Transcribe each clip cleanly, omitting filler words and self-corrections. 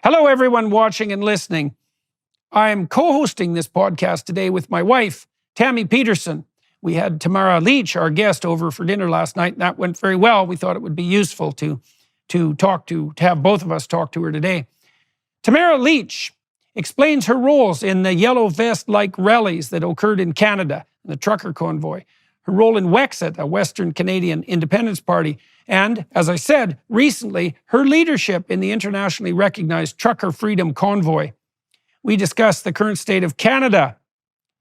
Hello, everyone watching and listening. I'm co-hosting this podcast today with my wife, Tammy Peterson. We had Tamara, Lich, our guest, over for dinner last night, and that went very well. We thought it would be useful to have both of us talk to her today. Tamara Lich explains her roles in the yellow vest-like rallies that occurred in Canada, the trucker convoy, her role in Wexit, a Western Canadian independence party, and, as I said, recently, her leadership in the internationally recognized Trucker Freedom Convoy. We discuss the current state of Canada,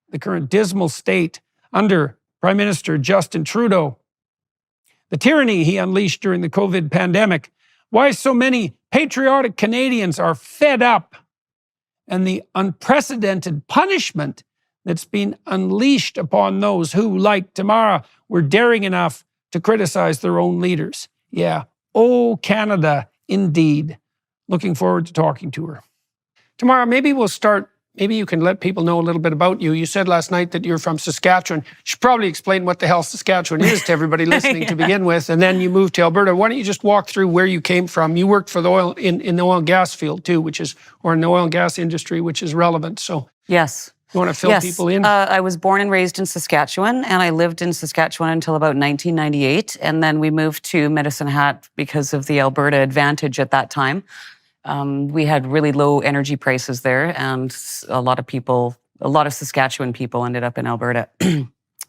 the current dismal state under Prime Minister Justin Trudeau, the tyranny he unleashed during the COVID pandemic, why so many patriotic Canadians are fed up, and the unprecedented punishment that's been unleashed upon those who, like Tamara, were daring enough to criticize their own leaders. Yeah, oh, Canada, indeed. Looking forward to talking to her. Tamara, maybe we'll start, maybe you can let people know a little bit about you. You said last night that you're from Saskatchewan. You should probably explain what the hell Saskatchewan is to everybody listening Yeah. to begin with, and then you moved to Alberta. Why don't you just walk through where you came from? You worked for the oil, in the oil and gas field too, or in the oil and gas industry, which is relevant. So Yes. you want to fill people in? I was born and raised in Saskatchewan, and I lived in Saskatchewan until about 1998, and then we moved to Medicine Hat because of the Alberta advantage at that time. We had really low energy prices there, and a lot of Saskatchewan people ended up in Alberta.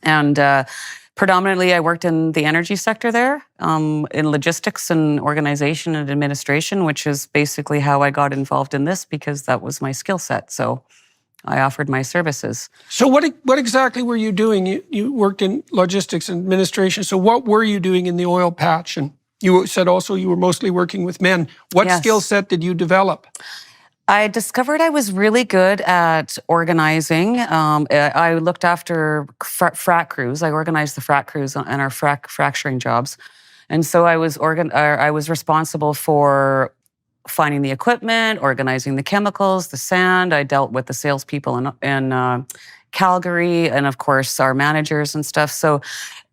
And predominantly, I worked in the energy sector there, in logistics and organization and administration, which is basically how I got involved in this because that was my skill set. So I offered my services. So what exactly were you doing? You worked in logistics and administration. So what were you doing in the oil patch? And you said also you were mostly working with men. What Yes. skill set did you develop? I discovered I was really good at organizing. I looked after frac crews. I organized the frac crews and our fracturing jobs. And so I was responsible for finding the equipment, organizing the chemicals, the sand. I dealt with the salespeople in Calgary, and of course our managers and stuff.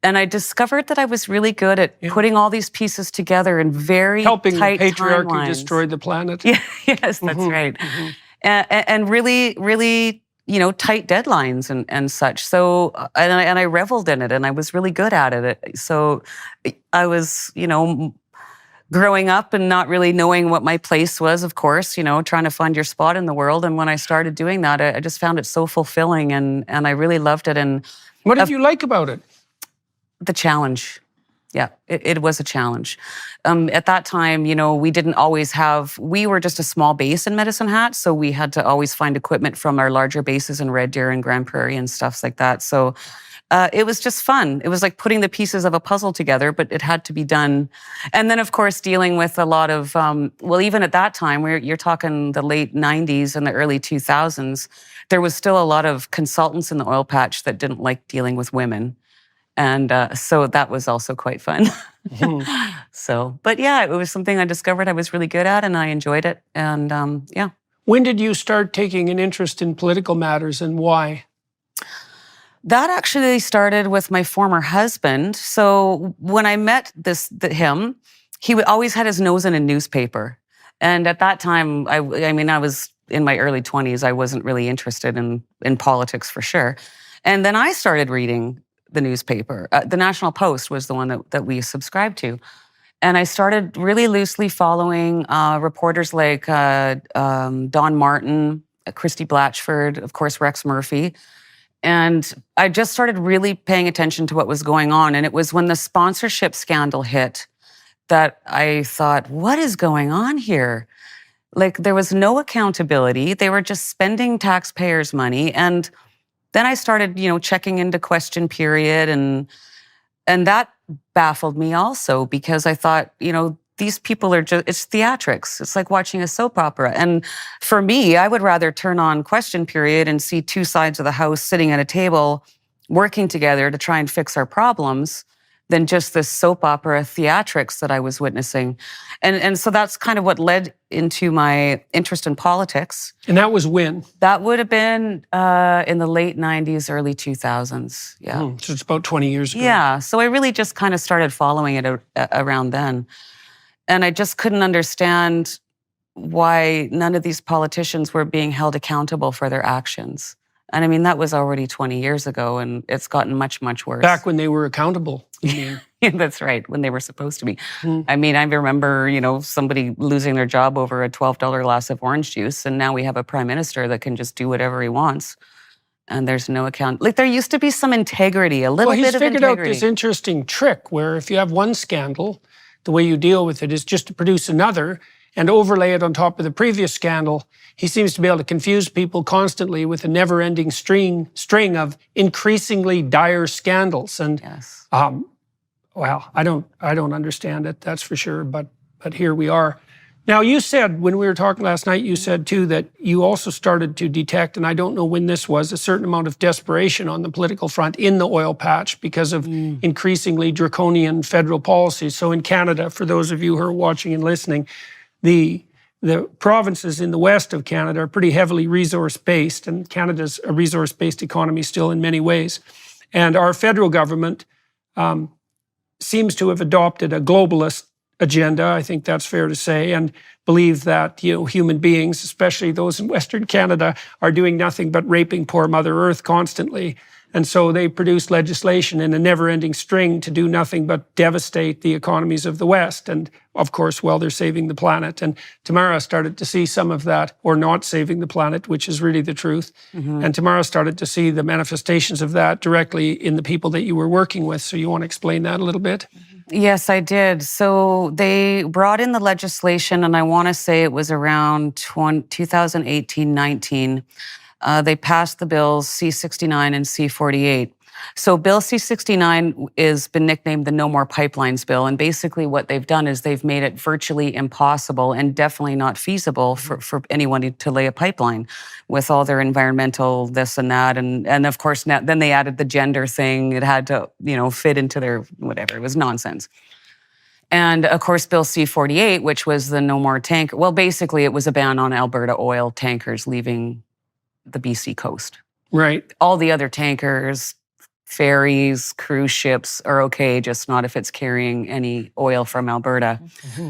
And I discovered that I was really good at putting all these pieces together in very Helping tight the patriarchy timelines. destroy the planet. Yeah, yes, that's right. And really, really, tight deadlines and such. So, and I reveled in it, and I was really good at it. So I was, growing up and not really knowing what my place was, of course, trying to find your spot in the world. And when I started doing that, I just found it so fulfilling, and I really loved it. And What did you like about it? the challenge. Yeah, it was a challenge. At that time, we were just a small base in Medicine Hat, so we had to always find equipment from our larger bases in Red Deer and Grand Prairie and stuff like that. So it was just fun. It was like putting the pieces of a puzzle together, but it had to be done. And then, of course, dealing with a lot of, even at that time, you're talking the late 90s and the early 2000s, there was still a lot of consultants in the oil patch that didn't like dealing with women. And so that was also quite fun. But yeah, it was something I discovered I was really good at, and I enjoyed it. And yeah. When did you start taking an interest in political matters, and why? That actually started with my former husband. So when I met him, he always had his nose in a newspaper. And at that time, I was in my early 20s. I wasn't really interested in politics for sure. And then I started reading the newspaper. The National Post was the one that we subscribed to. And I started really loosely following reporters like Don Martin, Christy Blatchford, of course, Rex Murphy. And I just started really paying attention to what was going on. And it was when the sponsorship scandal hit that I thought, what is going on here? Like, there was no accountability. They were just spending taxpayers' money. And then I started, checking into question period, and that baffled me also, because I thought, these people are it's theatrics. It's like watching a soap opera. And for me, I would rather turn on question period and see two sides of the house sitting at a table working together to try and fix our problems than just this soap opera theatrics that I was witnessing. And so that's kind of what led into my interest in politics. And that was when? That would have been in the late 90s, early 2000s. Yeah. So it's about 20 years ago. Yeah. So I really just kind of started following it around then. And I just couldn't understand why none of these politicians were being held accountable for their actions. And I mean, that was already 20 years ago, and it's gotten much, much worse. Back when they were accountable, you mean? Yeah, that's right, when they were supposed to be. Mm. I mean, I remember, somebody losing their job over a $12 glass of orange juice, and now we have a prime minister that can just do whatever he wants. And there's no account. Like, there used to be some integrity, a little bit of integrity. Well, he's figured out this interesting trick where if you have one scandal, the way you deal with it is just to produce another and overlay it on top of the previous scandal. He seems to be able to confuse people constantly with a never-ending string of increasingly dire scandals. And yes. Well, I don't understand it, that's for sure. But here we are. Now, you said when we were talking last night, you said too that you also started to detect, and I don't know when this was, a certain amount of desperation on the political front in the oil patch because of increasingly draconian federal policies. So in Canada, for those of you who are watching and listening, the provinces in the west of Canada are pretty heavily resource-based, and Canada's a resource-based economy still in many ways. And our federal government seems to have adopted a globalist agenda, I think that's fair to say, and believe that human beings, especially those in Western Canada, are doing nothing but raping poor Mother Earth constantly. And so they produce legislation in a never-ending string to do nothing but devastate the economies of the West. And of course, while they're saving the planet. And Tamara started to see some of that, or not saving the planet, which is really the truth. Mm-hmm. And Tamara started to see the manifestations of that directly in the people that you were working with. So you want to explain that a little bit? Yes, I did. So they brought in the legislation, and I want to say it was around 2018-19. They passed the bills C-69 and C-48. So Bill C-69 has been nicknamed the No More Pipelines Bill. And basically what they've done is they've made it virtually impossible and definitely not feasible for anyone to lay a pipeline with all their environmental this and that. And of course, now, then they added the gender thing. It had to, fit into their whatever. It was nonsense. And of course, Bill C-48, which was the No More Tanker. Well, basically, it was a ban on Alberta oil tankers leaving the BC coast. Right. All the other tankers, ferries, cruise ships are okay, just not if it's carrying any oil from Alberta. Mm-hmm.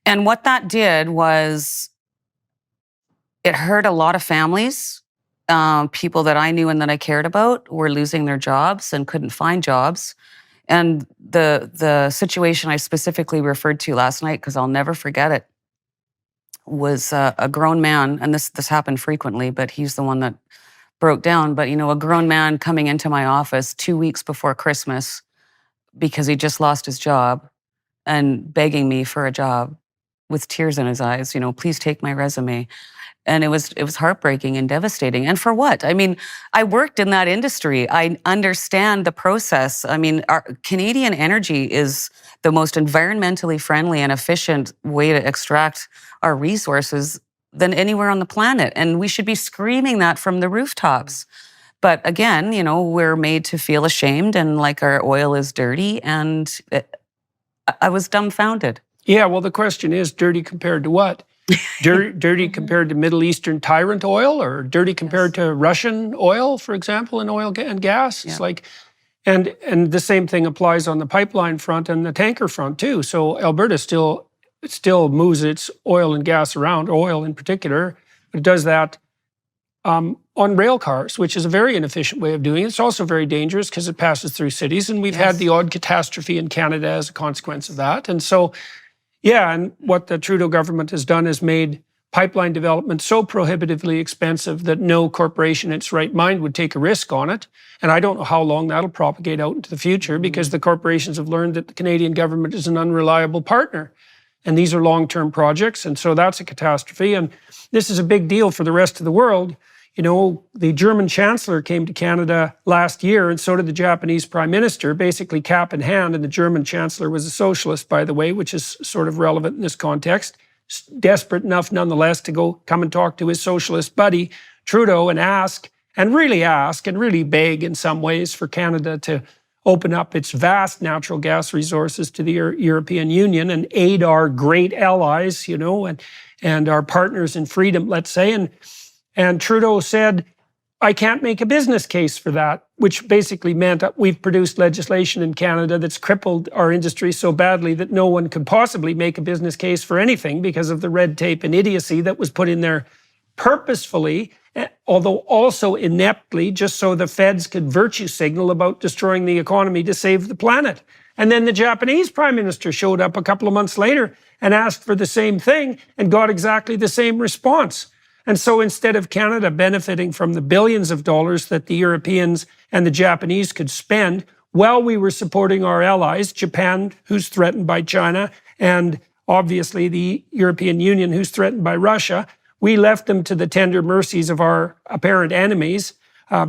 And what that did was it hurt a lot of families. People that I knew and that I cared about were losing their jobs and couldn't find jobs. And the situation I specifically referred to last night, because I'll never forget it, was a grown man, and this happened frequently, but he's the one that broke down. But, a grown man coming into my office 2 weeks before Christmas because he just lost his job and begging me for a job with tears in his eyes, please take my resume. And it was heartbreaking and devastating. And for what? I mean, I worked in that industry. I understand the process. I mean, our Canadian energy is the most environmentally friendly and efficient way to extract our resources than anywhere on the planet. And we should be screaming that from the rooftops. But again, we're made to feel ashamed and like our oil is dirty. And I was dumbfounded. Yeah, well, the question is, dirty compared to what? Dirty compared to Middle Eastern tyrant oil, or dirty compared to Russian oil, for example, in oil and gas? Yeah. It's like, and the same thing applies on the pipeline front and the tanker front too. So Alberta still moves its oil and gas around, oil in particular, but it does that on rail cars, which is a very inefficient way of doing it. It's also very dangerous because it passes through cities, and we've had the odd catastrophe in Canada as a consequence of that. And so, yeah, and what the Trudeau government has done is made pipeline development so prohibitively expensive that no corporation in its right mind would take a risk on it. And I don't know how long that'll propagate out into the future, because the corporations have learned that the Canadian government is an unreliable partner. And these are long-term projects, and so that's a catastrophe. And this is a big deal for the rest of the world. The German chancellor came to Canada last year, and so did the Japanese prime minister, basically cap in hand. And the German chancellor was a socialist, by the way, which is sort of relevant in this context. Desperate enough, nonetheless, to come and talk to his socialist buddy, Trudeau, and really beg in some ways for Canada to open up its vast natural gas resources to the European Union and aid our great allies, and our partners in freedom, let's say. And Trudeau said, I can't make a business case for that. which basically meant that we've produced legislation in Canada that's crippled our industry so badly that no one could possibly make a business case for anything because of the red tape and idiocy that was put in there purposefully, although also ineptly, just so the feds could virtue signal about destroying the economy to save the planet. And then the Japanese prime minister showed up a couple of months later and asked for the same thing and got exactly the same response. And so instead of Canada benefiting from the billions of dollars that the Europeans and the Japanese could spend while we were supporting our allies, Japan, who's threatened by China, and obviously the European Union, who's threatened by Russia, we left them to the tender mercies of our apparent enemies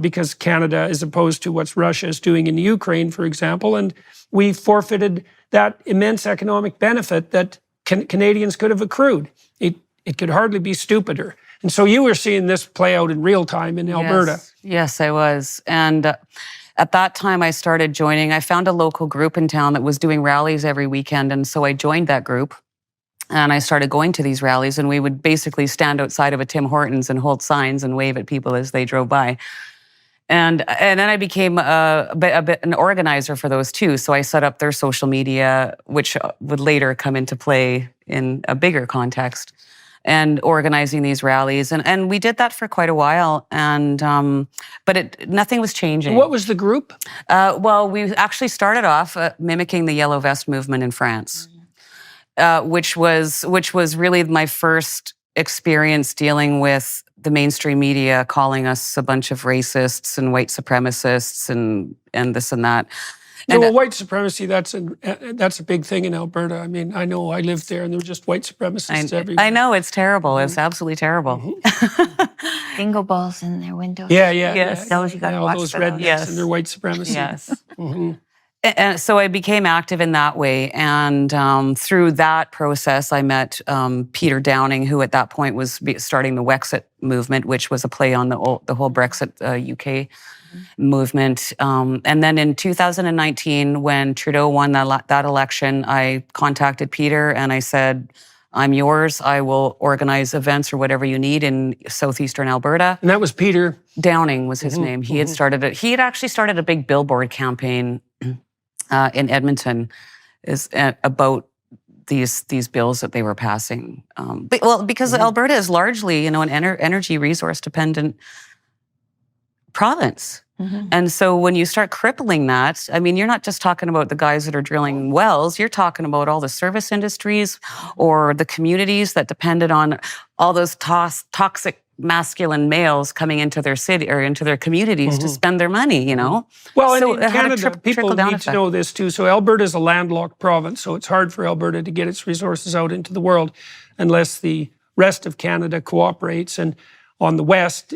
because Canada is opposed to what Russia is doing in Ukraine, for example, and we forfeited that immense economic benefit that Canadians could have accrued. It could hardly be stupider. And so you were seeing this play out in real time in Alberta. Yes, I was. And at that time, I started joining. I found a local group in town that was doing rallies every weekend. And so I joined that group. And I started going to these rallies. And we would basically stand outside of a Tim Hortons and hold signs and wave at people as they drove by. And then I became a bit an organizer for those too. So I set up their social media, which would later come into play in a bigger context, and organizing these rallies. And we did that for quite a while. And but nothing was changing. What was the group? Well, we actually started off mimicking the Yellow Vest movement in France, which was really my first experience dealing with the mainstream media calling us a bunch of racists and white supremacists and this and that. Yeah, well, white supremacy, that's a big thing in Alberta. I mean, I know I lived there and there were just white supremacists everywhere. I know, it's terrible. It's absolutely terrible. Bingo balls in their windows. Yeah. Yes. Those you got to all watch those for rednecks those. and their white supremacy. Yes. Mm-hmm. And so I became active in that way. And through that process, I met Peter Downing, who at that point was starting the Wexit movement, which was a play on the whole Brexit UK movement. And then in 2019, when Trudeau won that election, I contacted Peter and I said, I'm yours. I will organize events or whatever you need in southeastern Alberta. And that was Peter Downing was his name. He had started it. He had actually started a big billboard campaign in Edmonton about these bills that they were passing. Because Alberta is largely, an energy resource dependent province. And so when you start crippling that, I mean, you're not just talking about the guys that are drilling wells, you're talking about all the service industries or the communities that depended on all those toxic masculine males coming into their city or into their communities to spend their money, Well, so and in Canada, people need to know this too. So Alberta is a landlocked province, so it's hard for Alberta to get its resources out into the world unless the rest of Canada cooperates. And on the west,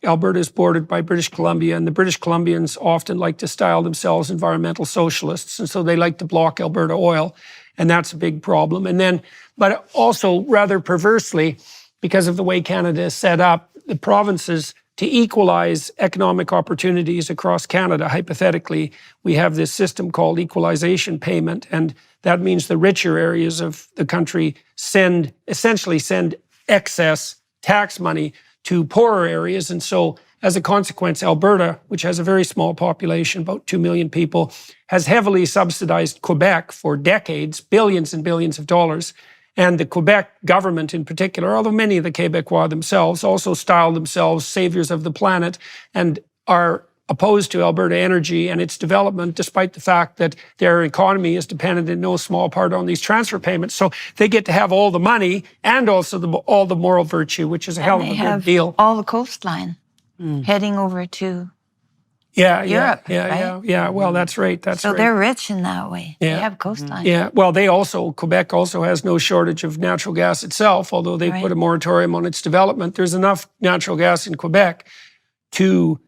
Alberta is bordered by British Columbia, and the British Columbians often like to style themselves environmental socialists, and so they like to block Alberta oil, and that's a big problem. And then, but also rather perversely, because of the way Canada is set up, the provinces, to equalize economic opportunities across Canada, hypothetically, we have this system called equalization payment, and that means the richer areas of the country essentially send excess tax money to poorer areas. And so as a consequence, Alberta, which has a very small population, about 2 million people, has heavily subsidized Quebec for decades, billions and billions of dollars. And the Quebec government in particular, although many of the Quebecois themselves also style themselves saviors of the planet and are opposed to Alberta energy and its development, despite the fact that their economy is dependent in no small part on these transfer payments. So they get to have all the money and also all the moral virtue, which is a hell of a good deal. All the coastline heading over to Europe. Right? Yeah. Well, that's right. So they're rich in that way. Yeah. They have coastline. Yeah. Well, Quebec also has no shortage of natural gas itself, although they put a moratorium on its development. There's enough natural gas in Quebec to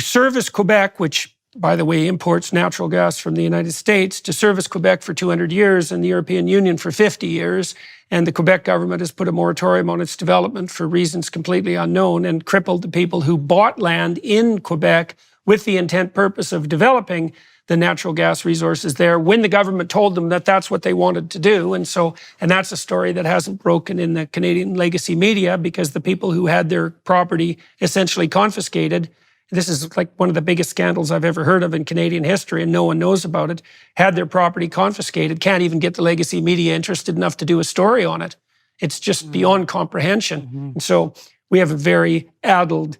service Quebec, which, by the way, imports natural gas from the United States, to service Quebec for 200 years and the European Union for 50 years. And the Quebec government has put a moratorium on its development for reasons completely unknown and crippled the people who bought land in Quebec with the intent purpose of developing the natural gas resources there when the government told them that that's what they wanted to do. And that's a story that hasn't broken in the Canadian legacy media because the people who had their property essentially confiscated this is like one of the biggest scandals I've ever heard of in Canadian history, and no one knows about it, had their property confiscated, can't even get the legacy media interested enough to do a story on it. It's just beyond comprehension. And so we have a very addled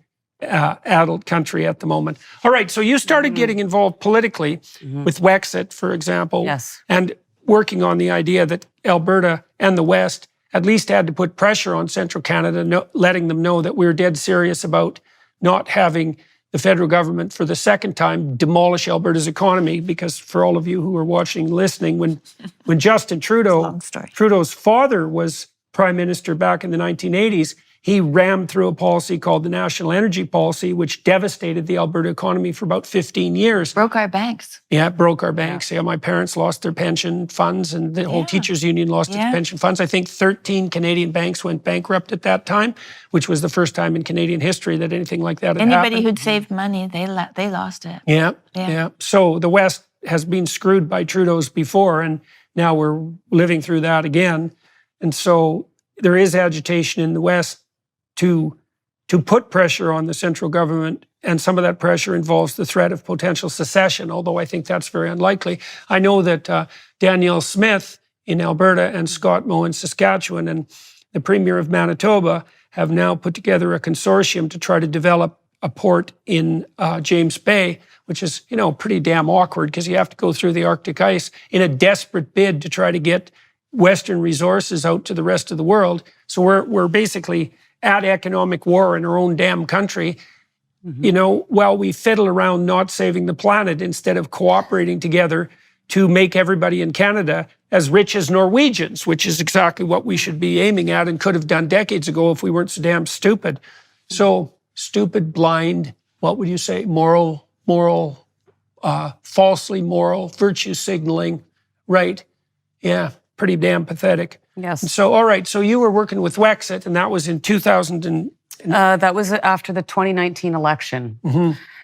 country at the moment. All right, so you started getting involved politically with Wexit, for example, and working on the idea that Alberta and the West at least had to put pressure on Central Canada, letting them know that we're dead serious about not having the federal government for the second time demolish Alberta's economy. Because for all of you who are watching, listening, when Justin Trudeau's father was Prime Minister back in the 1980s, he rammed through a policy called the National Energy Policy, which devastated the Alberta economy for about 15 years. Broke our banks. Yeah, it broke our banks. Yeah, my parents lost their pension funds, and the whole teachers' union lost its pension funds. I think 13 Canadian banks went bankrupt at that time, which was the first time in Canadian history that anything like that had happened. Anybody who'd saved money, they lost it. Yeah. So the West has been screwed by Trudeau's before, and now we're living through that again. And so there is agitation in the West to put pressure on the central government, and some of that pressure involves the threat of potential secession, although I think that's very unlikely. I know that Danielle Smith in Alberta and Scott Moe in Saskatchewan and the Premier of Manitoba have now put together a consortium to try to develop a port in James Bay, which is, pretty damn awkward because you have to go through the Arctic ice in a desperate bid to try to get Western resources out to the rest of the world. So we're basically at economic war in our own damn country, while we fiddle around not saving the planet instead of cooperating together to make everybody in Canada as rich as Norwegians, which is exactly what we should be aiming at and could have done decades ago if we weren't so damn stupid. So stupid, blind, what would you say? Falsely moral, virtue signaling, right? Yeah, pretty damn pathetic. Yes. And so, all right, so you were working with Wexit, and that was in 2000 that was after the 2019 election.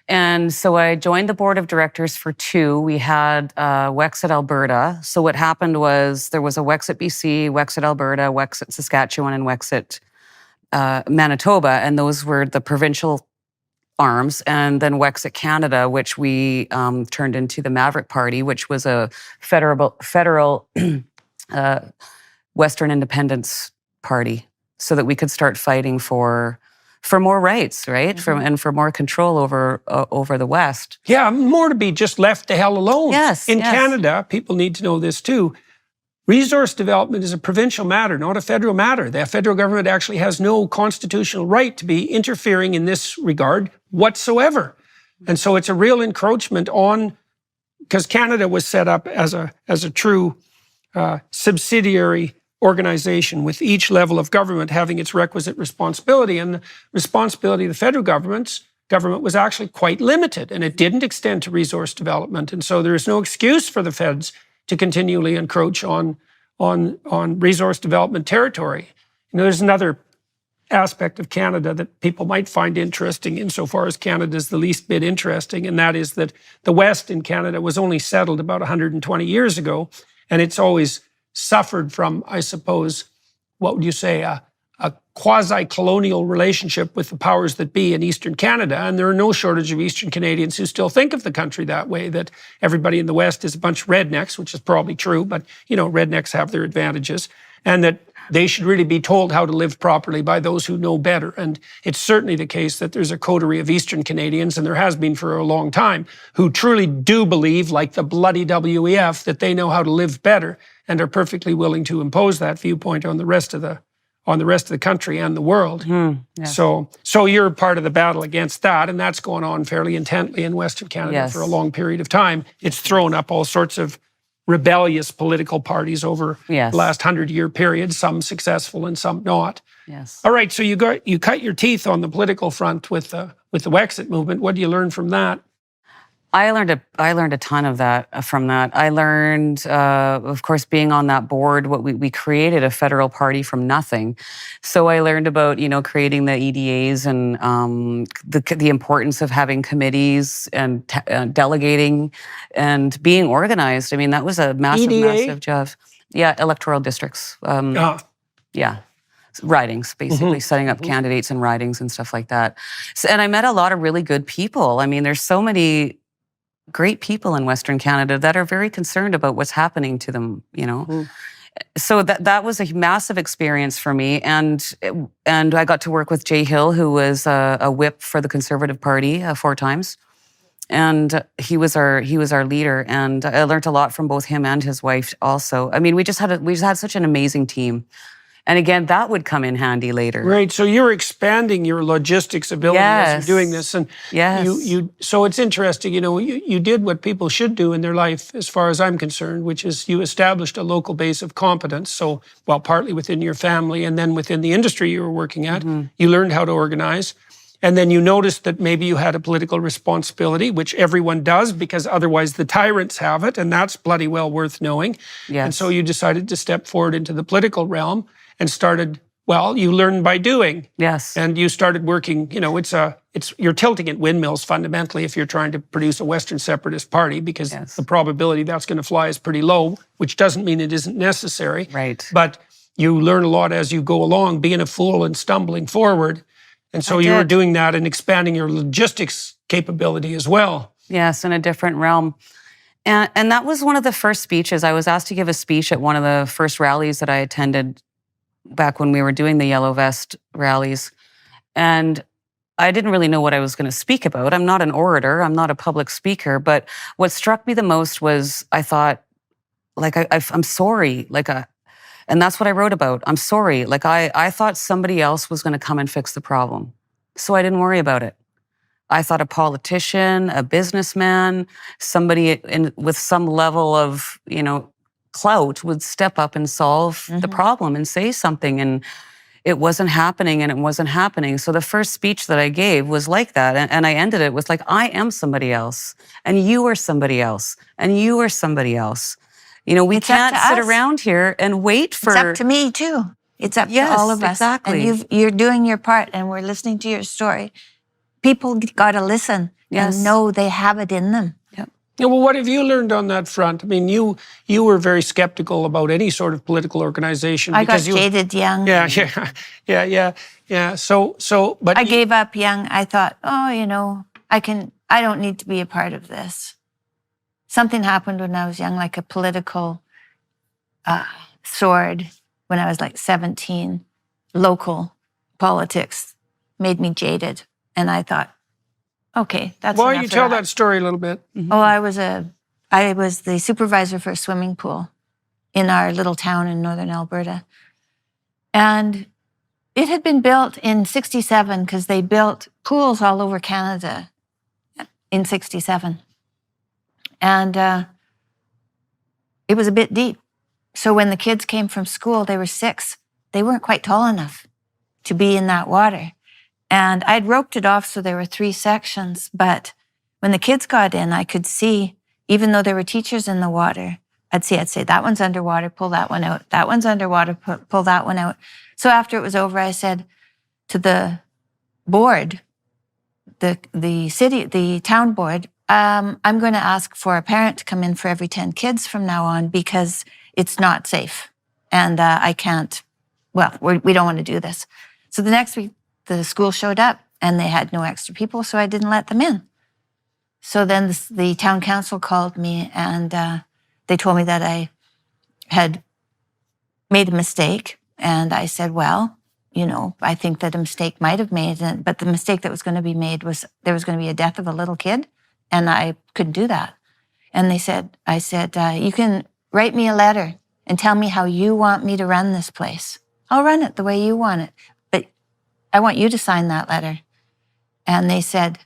And so I joined the board of directors for two. We had Wexit Alberta. So what happened was there was a Wexit BC, Wexit Alberta, Wexit Saskatchewan, and Wexit Manitoba, and those were the provincial arms. And then Wexit Canada, which we turned into the Maverick Party, which was a federal Western independence party, so that we could start fighting for more rights, right? And for more control over the West. Yeah, more to be just left the hell alone. In Canada, people need to know this too. Resource development is a provincial matter, not a federal matter. The federal government actually has no constitutional right to be interfering in this regard whatsoever. And so it's a real encroachment on, because Canada was set up as a true subsidiary organization with each level of government having its requisite responsibility. And the responsibility of the federal government was actually quite limited, and it didn't extend to resource development. And so there is no excuse for the feds to continually encroach on resource development territory. There's another aspect of Canada that people might find interesting insofar as Canada is the least bit interesting, and that is that the West in Canada was only settled about 120 years ago, and it's always suffered from, I suppose, what would you say, a quasi-colonial relationship with the powers that be in Eastern Canada. And there are no shortage of Eastern Canadians who still think of the country that way, that everybody in the West is a bunch of rednecks, which is probably true, but, rednecks have their advantages, and that they should really be told how to live properly by those who know better. And it's certainly the case that there's a coterie of Eastern Canadians, and there has been for a long time, who truly do believe, like the bloody WEF, that they know how to live better and are perfectly willing to impose that viewpoint on the rest of the country and the world. So you're part of the battle against that, and that's going on fairly intently in Western Canada for a long period of time. It's thrown up all sorts of rebellious political parties over the last 100-year period, some successful and some not. All right, so you cut your teeth on the political front with the Wexit movement. What do you learn from that? I learned a ton of that from that. I learned, of course, being on that board, we created a federal party from nothing. So I learned about, creating the EDAs and the importance of having committees and delegating and being organized. I mean, that was a massive, massive job. Yeah, electoral districts. Yeah. ridings, basically setting up candidates and ridings and stuff like that. So, and I met a lot of really good people. I mean, there's so many great people in Western Canada that are very concerned about what's happening to them, you know. So that was a massive experience for me, and I got to work with Jay Hill, who was a whip for the Conservative Party 4 times, and he was our leader, and I learned a lot from both him and his wife. Also, I mean, we just had such an amazing team. And again, that would come in handy later. Right. So you're expanding your logistics ability as you're doing this. And so it's interesting, you know, you did what people should do in their life, as far as I'm concerned, which is you established a local base of competence. So, well, partly within your family and then within the industry you were working at, you learned how to organize. And then you noticed that maybe you had a political responsibility, which everyone does, because otherwise the tyrants have it. And that's bloody well worth knowing. Yes. And so you decided to step forward into the political realm and started, well, you learn by doing. Yes. And you started working, you know, you're tilting at windmills fundamentally if you're trying to produce a Western separatist party, because the probability that's going to fly is pretty low, which doesn't mean it isn't necessary. Right. But you learn a lot as you go along, being a fool and stumbling forward. And so you were doing that and expanding your logistics capability as well. Yes, in a different realm. And that was one of the first speeches. I was asked to give a speech at one of the first rallies that I attended back when we were doing the Yellow Vest rallies. And I didn't really know what I was going to speak about. I'm not an orator. I'm not a public speaker. But what struck me the most was I thought, like, I'm sorry. And that's what I wrote about. I'm sorry. Like, I thought somebody else was going to come and fix the problem. So I didn't worry about it. I thought a politician, a businessman, somebody with some level of, you know, clout would step up and solve the problem and say something. And it wasn't happening, and it wasn't happening. So the first speech that I gave was like that. And I ended it with, like, I am somebody else, and you are somebody else, and you are somebody else. You know, we can't sit around here and wait for... It's up to me, too. It's up to all of us. Exactly. And you're doing your part, and we're listening to your story. People got to listen and know they have it in them. Yeah, well, what have you learned on that front? I mean, you were very skeptical about any sort of political organization. I got jaded young. Yeah. But I gave up young. I thought, oh, you know, I don't need to be a part of this. Something happened when I was young, like a political sword when I was like 17. Local politics made me jaded. And I thought, okay, that's why enough don't you of tell that story a little bit? Oh, I was the supervisor for a swimming pool in our little town in northern Alberta. And it had been built in 67 because they built pools all over Canada in 67. And it was a bit deep. So when the kids came from school, they were 6. They weren't quite tall enough to be in that water. And I'd roped it off so there were 3 sections. But when the kids got in, I could see, even though there were teachers in the water, I'd say, that one's underwater, pull that one out. That one's underwater, pull that one out. So after it was over, I said to the board, the town board, I'm going to ask for a parent to come in for every 10 kids from now on, because it's not safe. And I can't, we don't want to do this. So the next week, the school showed up and they had no extra people, so I didn't let them in. So then the town council called me and they told me that I had made a mistake. And I said, well, you know, I think that a mistake might have made, but the mistake that was going to be made was there was going to be a death of a little kid, and I couldn't do that. And I said, you can write me a letter and tell me how you want me to run this place. I'll run it the way you want it. I want you to sign that letter. And they said,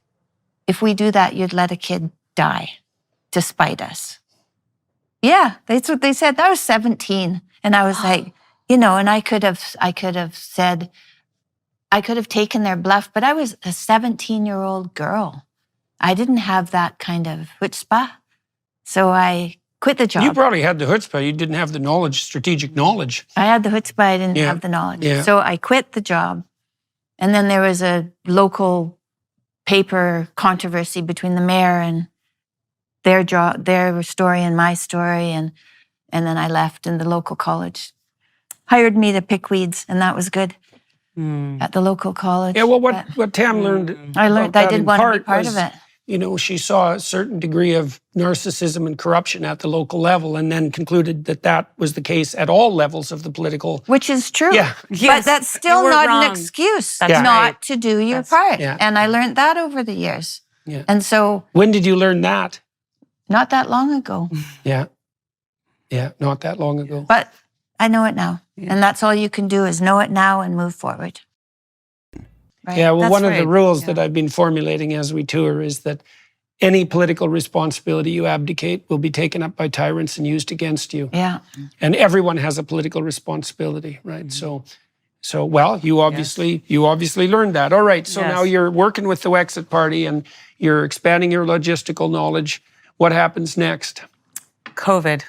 if we do that, you'd let a kid die to spite us. Yeah, that's what they said. I was 17. And I was like, you know, and I could have said, I could have taken their bluff, but I was a 17-year-old girl. I didn't have that kind of chutzpah. So I quit the job. You probably had the chutzpah. You didn't have the knowledge, strategic knowledge. I had the chutzpah. I didn't have the knowledge. Yeah. So I quit the job. And then there was a local paper controversy between the mayor and their story and my story. And then I left in the local college. hired me to pick weeds, and that was good at the local college. Yeah, well, But what Tam learned, I learned about I that did in want to be part part was, of it. you know, she saw a certain degree of narcissism and corruption at the local level, and then concluded that that was the case at all levels of the political. Which is true. Yeah. Yes, But that's you still weren't not wrong. an excuse That's not right. to do your That's- part. yeah. And I learned that over the years. Yeah. And so When did you learn that? not that long ago. Yeah. Yeah, not that long ago. But I know it now. And that's all you can do is know it now and move forward. Right? Yeah, well, That's one of the right. rules that I've been formulating as we tour is that any political responsibility you abdicate will be taken up by tyrants and used against you. Yeah. And everyone has a political responsibility, right? So well, you obviously learned that. All right, so Yes. now you're working with the Wexit Party and you're expanding your logistical knowledge. What happens next? COVID.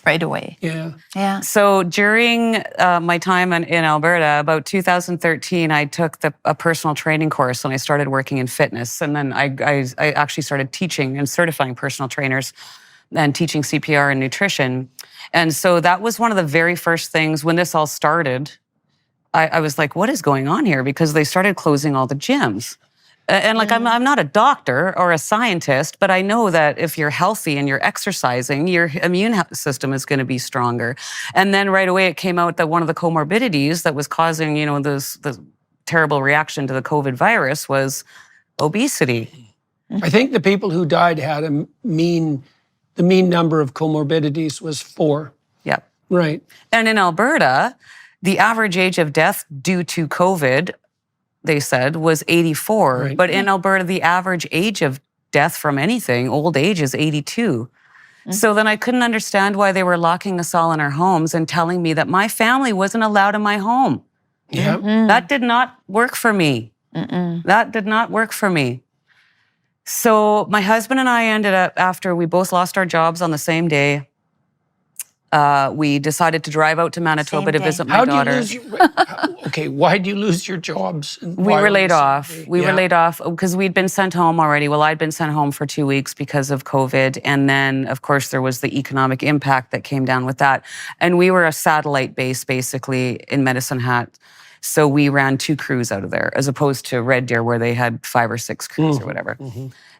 Right away. Yeah. Yeah. So during my time in Alberta, about 2013, I took a personal training course and I started working in fitness. And then I actually started teaching and certifying personal trainers and teaching CPR and nutrition. And so that was one of the very first things when this all started. I was like, what is going on here? Because they started closing all the gyms. And like, I'm not a doctor or a scientist, but I know that if you're healthy and you're exercising, your immune system is going to be stronger. And then right away, it came out that one of the comorbidities that was causing, you know, the terrible reaction to the COVID virus was obesity. I think the people who died had the mean number of comorbidities was 4. Yep. Right. And in Alberta, the average age of death due to COVID, they said, was 84. Right. But in Alberta, the average age of death from anything, old age, is 82. So then I couldn't understand why they were locking us all in our homes and telling me that my family wasn't allowed in my home. Yeah. That did not work for me. That did not work for me. So my husband and I ended up, after we both lost our jobs on the same day, we decided to drive out to Manitoba Same to day. visit my How do you daughter. lose okay, why do you lose your jobs? And We why were on laid the same off. day? We Yeah. were laid off because we'd been sent home already. Well, I'd been sent home for 2 weeks because of COVID. And then, of course, there was the economic impact that came down with that. And we were a satellite base, basically, in Medicine Hat. So we ran 2 crews out of there, as opposed to Red Deer, where they had 5 or 6 crews or whatever.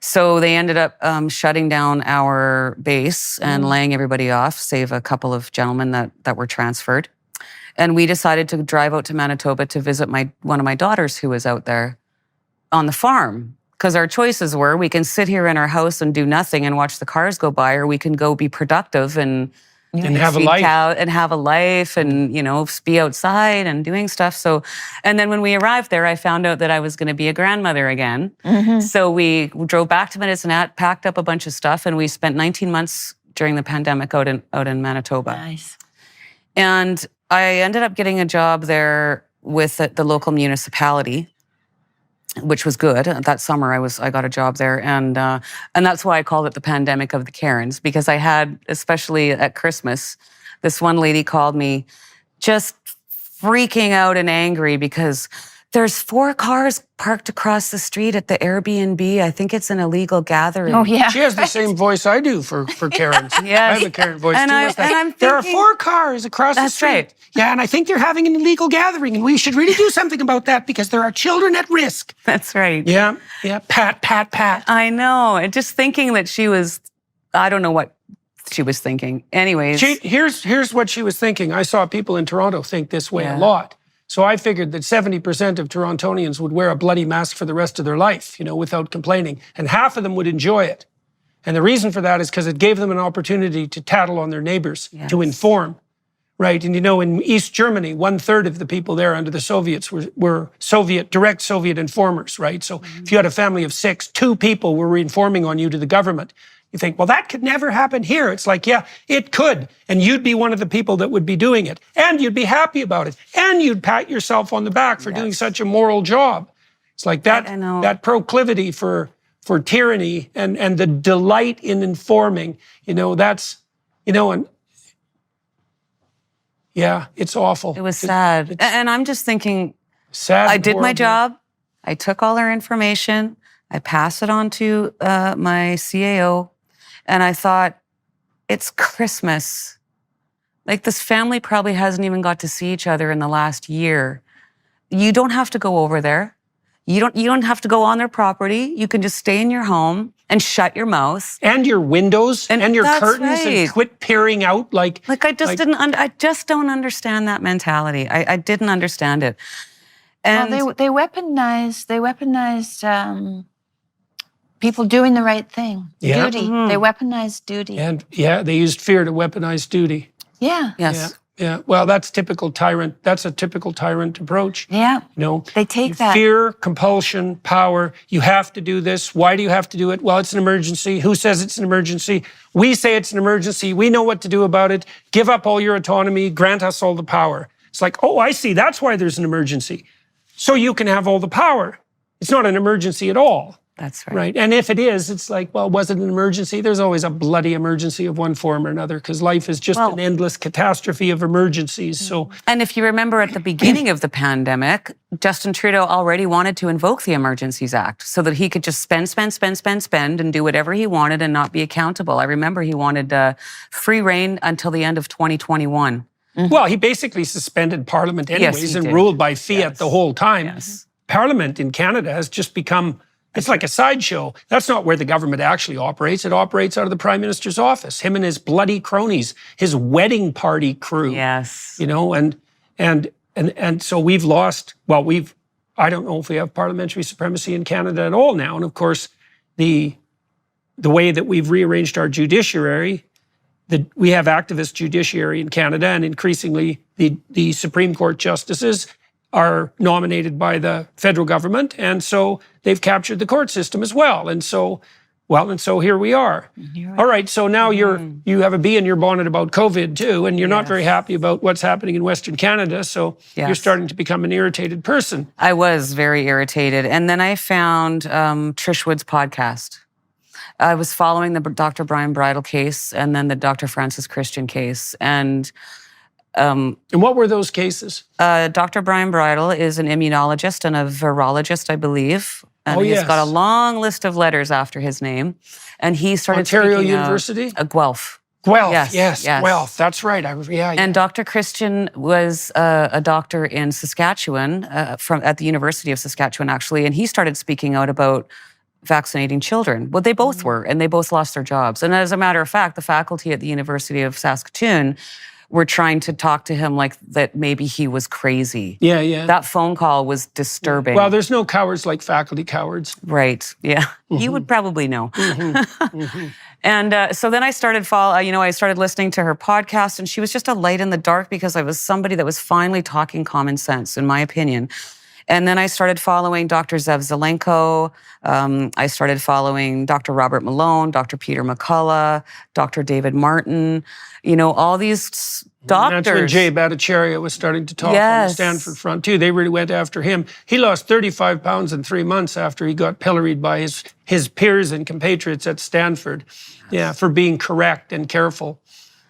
So they ended up shutting down our base and laying everybody off, save a couple of gentlemen that were transferred. And we decided to drive out to Manitoba to visit one of my daughters who was out there on the farm. Because our choices were, we can sit here in our house and do nothing and watch the cars go by, or we can go be productive and have a feed life. and have a life and, you know, be outside and doing stuff. So, and then when we arrived there, I found out that I was going to be a grandmother again. So we drove back to Medicine Hat, packed up a bunch of stuff, and we spent 19 months during the pandemic out in Manitoba. Nice. And I ended up getting a job there with the local municipality, which was good. That summer, I got a job there, and that's why I called it the pandemic of the Karens, because I had, especially at Christmas, this one lady called me, just freaking out and angry because there's 4 cars parked across the street at the Airbnb. I think it's an illegal gathering. Oh, yeah. She has the same voice I do for Karens. Yes. I have a Karen voice And too. I- It's like, and I'm there are thinking- 4 cars across the That's street. right. Yeah, and I think they're having an illegal gathering, and we should really do something about that because there are children at risk. That's right. Yeah, pat, pat, pat. I know. And just thinking that she was, I don't know what she was thinking. Anyways. Here's what she was thinking. I saw people in Toronto think this way a Yeah. lot. So I figured that 70% of Torontonians would wear a bloody mask for the rest of their life, without complaining. And half of them would enjoy it. And the reason for that is because it gave them an opportunity to tattle on their neighbors, to inform, right? And in East Germany, 1/3 of the people there under the Soviets were direct Soviet informers, right? So if you had a family of 6, 2 people were informing on you to the government. You think, well, that could never happen here. It's like, yeah, it could. And you'd be one of the people that would be doing it. And you'd be happy about it. And you'd pat yourself on the back for doing such a moral job. It's like that, I know. that proclivity for tyranny and the delight in informing, that's, and yeah, it's awful. It was sad. And I'm just thinking, Sad. I did my horrible. job. I took all her information. I passed it on to my CAO. And I thought, it's Christmas. Like this family probably hasn't even got to see each other in the last year. You don't have to go over there. You don't have to go on their property. You can just stay in your home and shut your mouth. And your windows and your that's curtains and right. quit peering out like I just don't understand that mentality. I didn't understand it. And Well, they weaponized people doing the right thing. Yeah. Duty. They weaponized duty. and they used fear to weaponize duty. Yeah. yes. Yeah. Well, that's typical tyrant. That's a typical tyrant approach. Yeah. You know, They take that. fear, compulsion, power. You have to do this. Why do you have to do it? Well, it's an emergency. Who says it's an emergency? We say it's an emergency. We know what to do about it. Give up all your autonomy. Grant us all the power. It's like, oh, I see. That's why there's an emergency. So you can have all the power. It's not an emergency at all. That's right. Right. And if it is, it's like, well, was it an emergency? There's always a bloody emergency of one form or another because life is just an endless catastrophe of emergencies. So, And if you remember at the beginning of the pandemic, Justin Trudeau already wanted to invoke the Emergencies Act so that he could just spend and do whatever he wanted and not be accountable. I remember he wanted free reign until the end of 2021. well, he basically suspended Parliament anyways he and did. ruled by fiat Yes. the whole time. Yes. Parliament in Canada has just become, it's like a sideshow. That's not where the government actually operates. It operates out of the Prime Minister's office, him and his bloody cronies, his wedding party crew. Yes. You know, and so we've lost, well, I don't know if we have parliamentary supremacy in Canada at all now. And of course, the way that we've rearranged our judiciary, we have activist judiciary in Canada, and increasingly the Supreme Court justices are nominated by the federal government, and so they've captured the court system as well. And so here we are. All right, so now you have a bee in your bonnet about COVID too, and you're not very happy about what's happening in Western Canada, so you're starting to become an irritated person. I was very irritated. And then I found Trish Wood's podcast. I was following the Dr. Brian Bridle case and then the Dr. Francis Christian case. And And what were those cases? Dr. Brian Bridle is an immunologist and a virologist, I believe. And Oh, he's yes. got a long list of letters after his name. And he started Ontario speaking out- University? Guelph. Guelph, Yes, yes, yes. Guelph, that's right. Yeah. And Dr. Christian was a doctor in Saskatchewan, at the University of Saskatchewan, actually, and he started speaking out about vaccinating children. Well, they both were, and they both lost their jobs. And as a matter of fact, the faculty at the University of Saskatoon were trying to talk to him like that maybe he was crazy. Yeah. That phone call was disturbing. Well, there's no cowards like faculty cowards. Right. Yeah. You would probably know. And so then I started I started listening to her podcast, and she was just a light in the dark because I was somebody that was finally talking common sense, in my opinion. And then I started following Dr. Zev Zelenko. I started following Dr. Robert Malone, Dr. Peter McCullough, Dr. David Martin, all these doctors. That's when Jay Bhattacharya was starting to talk on the Yes. Stanford front too. They really went after him. He lost 35 pounds in 3 months after he got pilloried by his peers and compatriots at Stanford. Yeah, for being correct and careful.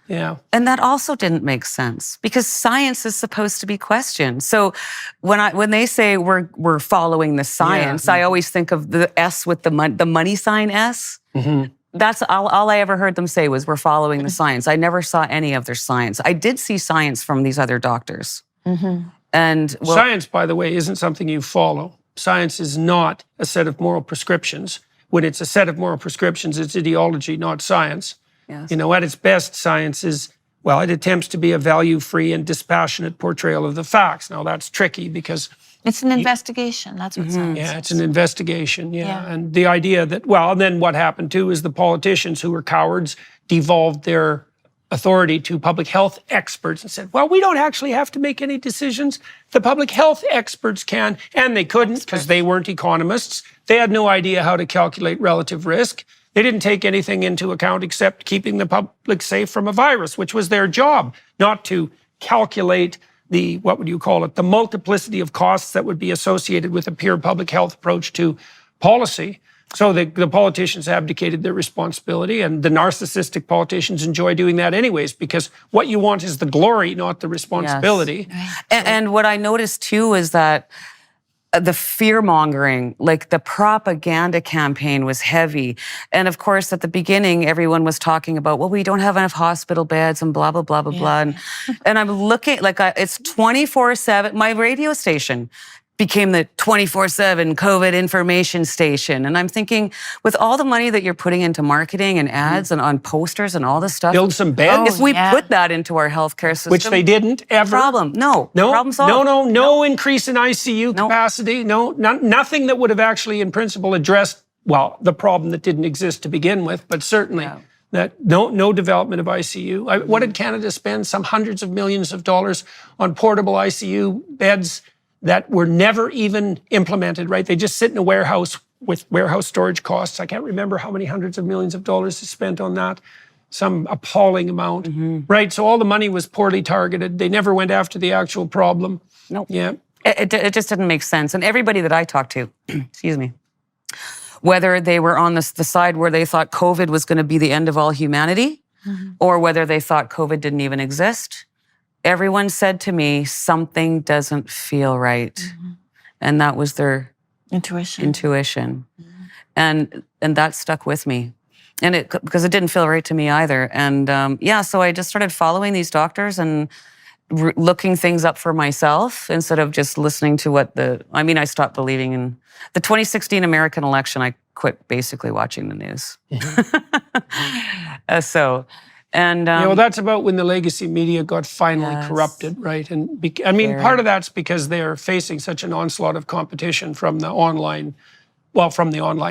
Yeah. And that also didn't make sense because science is supposed to be questioned. So when they say we're following the science, I always think of the S with the money sign S. That's all I ever heard them say was we're following the science. I never saw any of their science. I did see science from these other doctors. And Science, by the way, isn't something you follow. Science is not a set of moral prescriptions. When it's a set of moral prescriptions, it's ideology, not science. Yes. At its best, science is, well, it attempts to be a value-free and dispassionate portrayal of the facts. Now, that's tricky because... It's an investigation. That's what science Yeah, is. it's an investigation, Yeah. And the idea that, and then what happened too is the politicians who were cowards devolved their authority to public health experts and said, well, we don't actually have to make any decisions. The public health experts can, and they couldn't because they weren't economists. They had no idea how to calculate relative risk. They didn't take anything into account except keeping the public safe from a virus, which was their job, not to calculate the multiplicity of costs that would be associated with a pure public health approach to policy. So the politicians abdicated their responsibility, and the narcissistic politicians enjoy doing that anyways, because what you want is the glory, not the responsibility. And what I noticed too is that the fear mongering, like the propaganda campaign was heavy. And of course, at the beginning, everyone was talking about, well, we don't have enough hospital beds and blah, blah, blah, blah, blah. And I'm looking, like it's 24/7. My radio station became the 24/7 COVID information station. And I'm thinking, with all the money that you're putting into marketing and ads and on posters and all this stuff. Build some beds. If we put that into our healthcare system. Which they didn't ever. Problem. No. Problem solved. No increase in ICU capacity. Nothing that would have actually in principle addressed, well, the problem that didn't exist to begin with, but certainly that no development of ICU. What did Canada spend? Some hundreds of millions of dollars on portable ICU beds that were never even implemented, right? They just sit in a warehouse with warehouse storage costs. I can't remember how many hundreds of millions of dollars is spent on that. Some appalling amount, right? So all the money was poorly targeted. They never went after the actual problem. Nope. Yeah. It just didn't make sense. And everybody that I talked to, excuse me, whether they were on the side where they thought COVID was going to be the end of all humanity, or whether they thought COVID didn't even exist, everyone said to me, something doesn't feel right. And that was their intuition. And that stuck with me. And because it didn't feel right to me either. And so I just started following these doctors and looking things up for myself instead of just listening to I stopped believing in the 2016 American election. I quit basically watching the news. That's about when the legacy media got finally corrupted, right? And part of that's because they're facing such an onslaught of competition from the online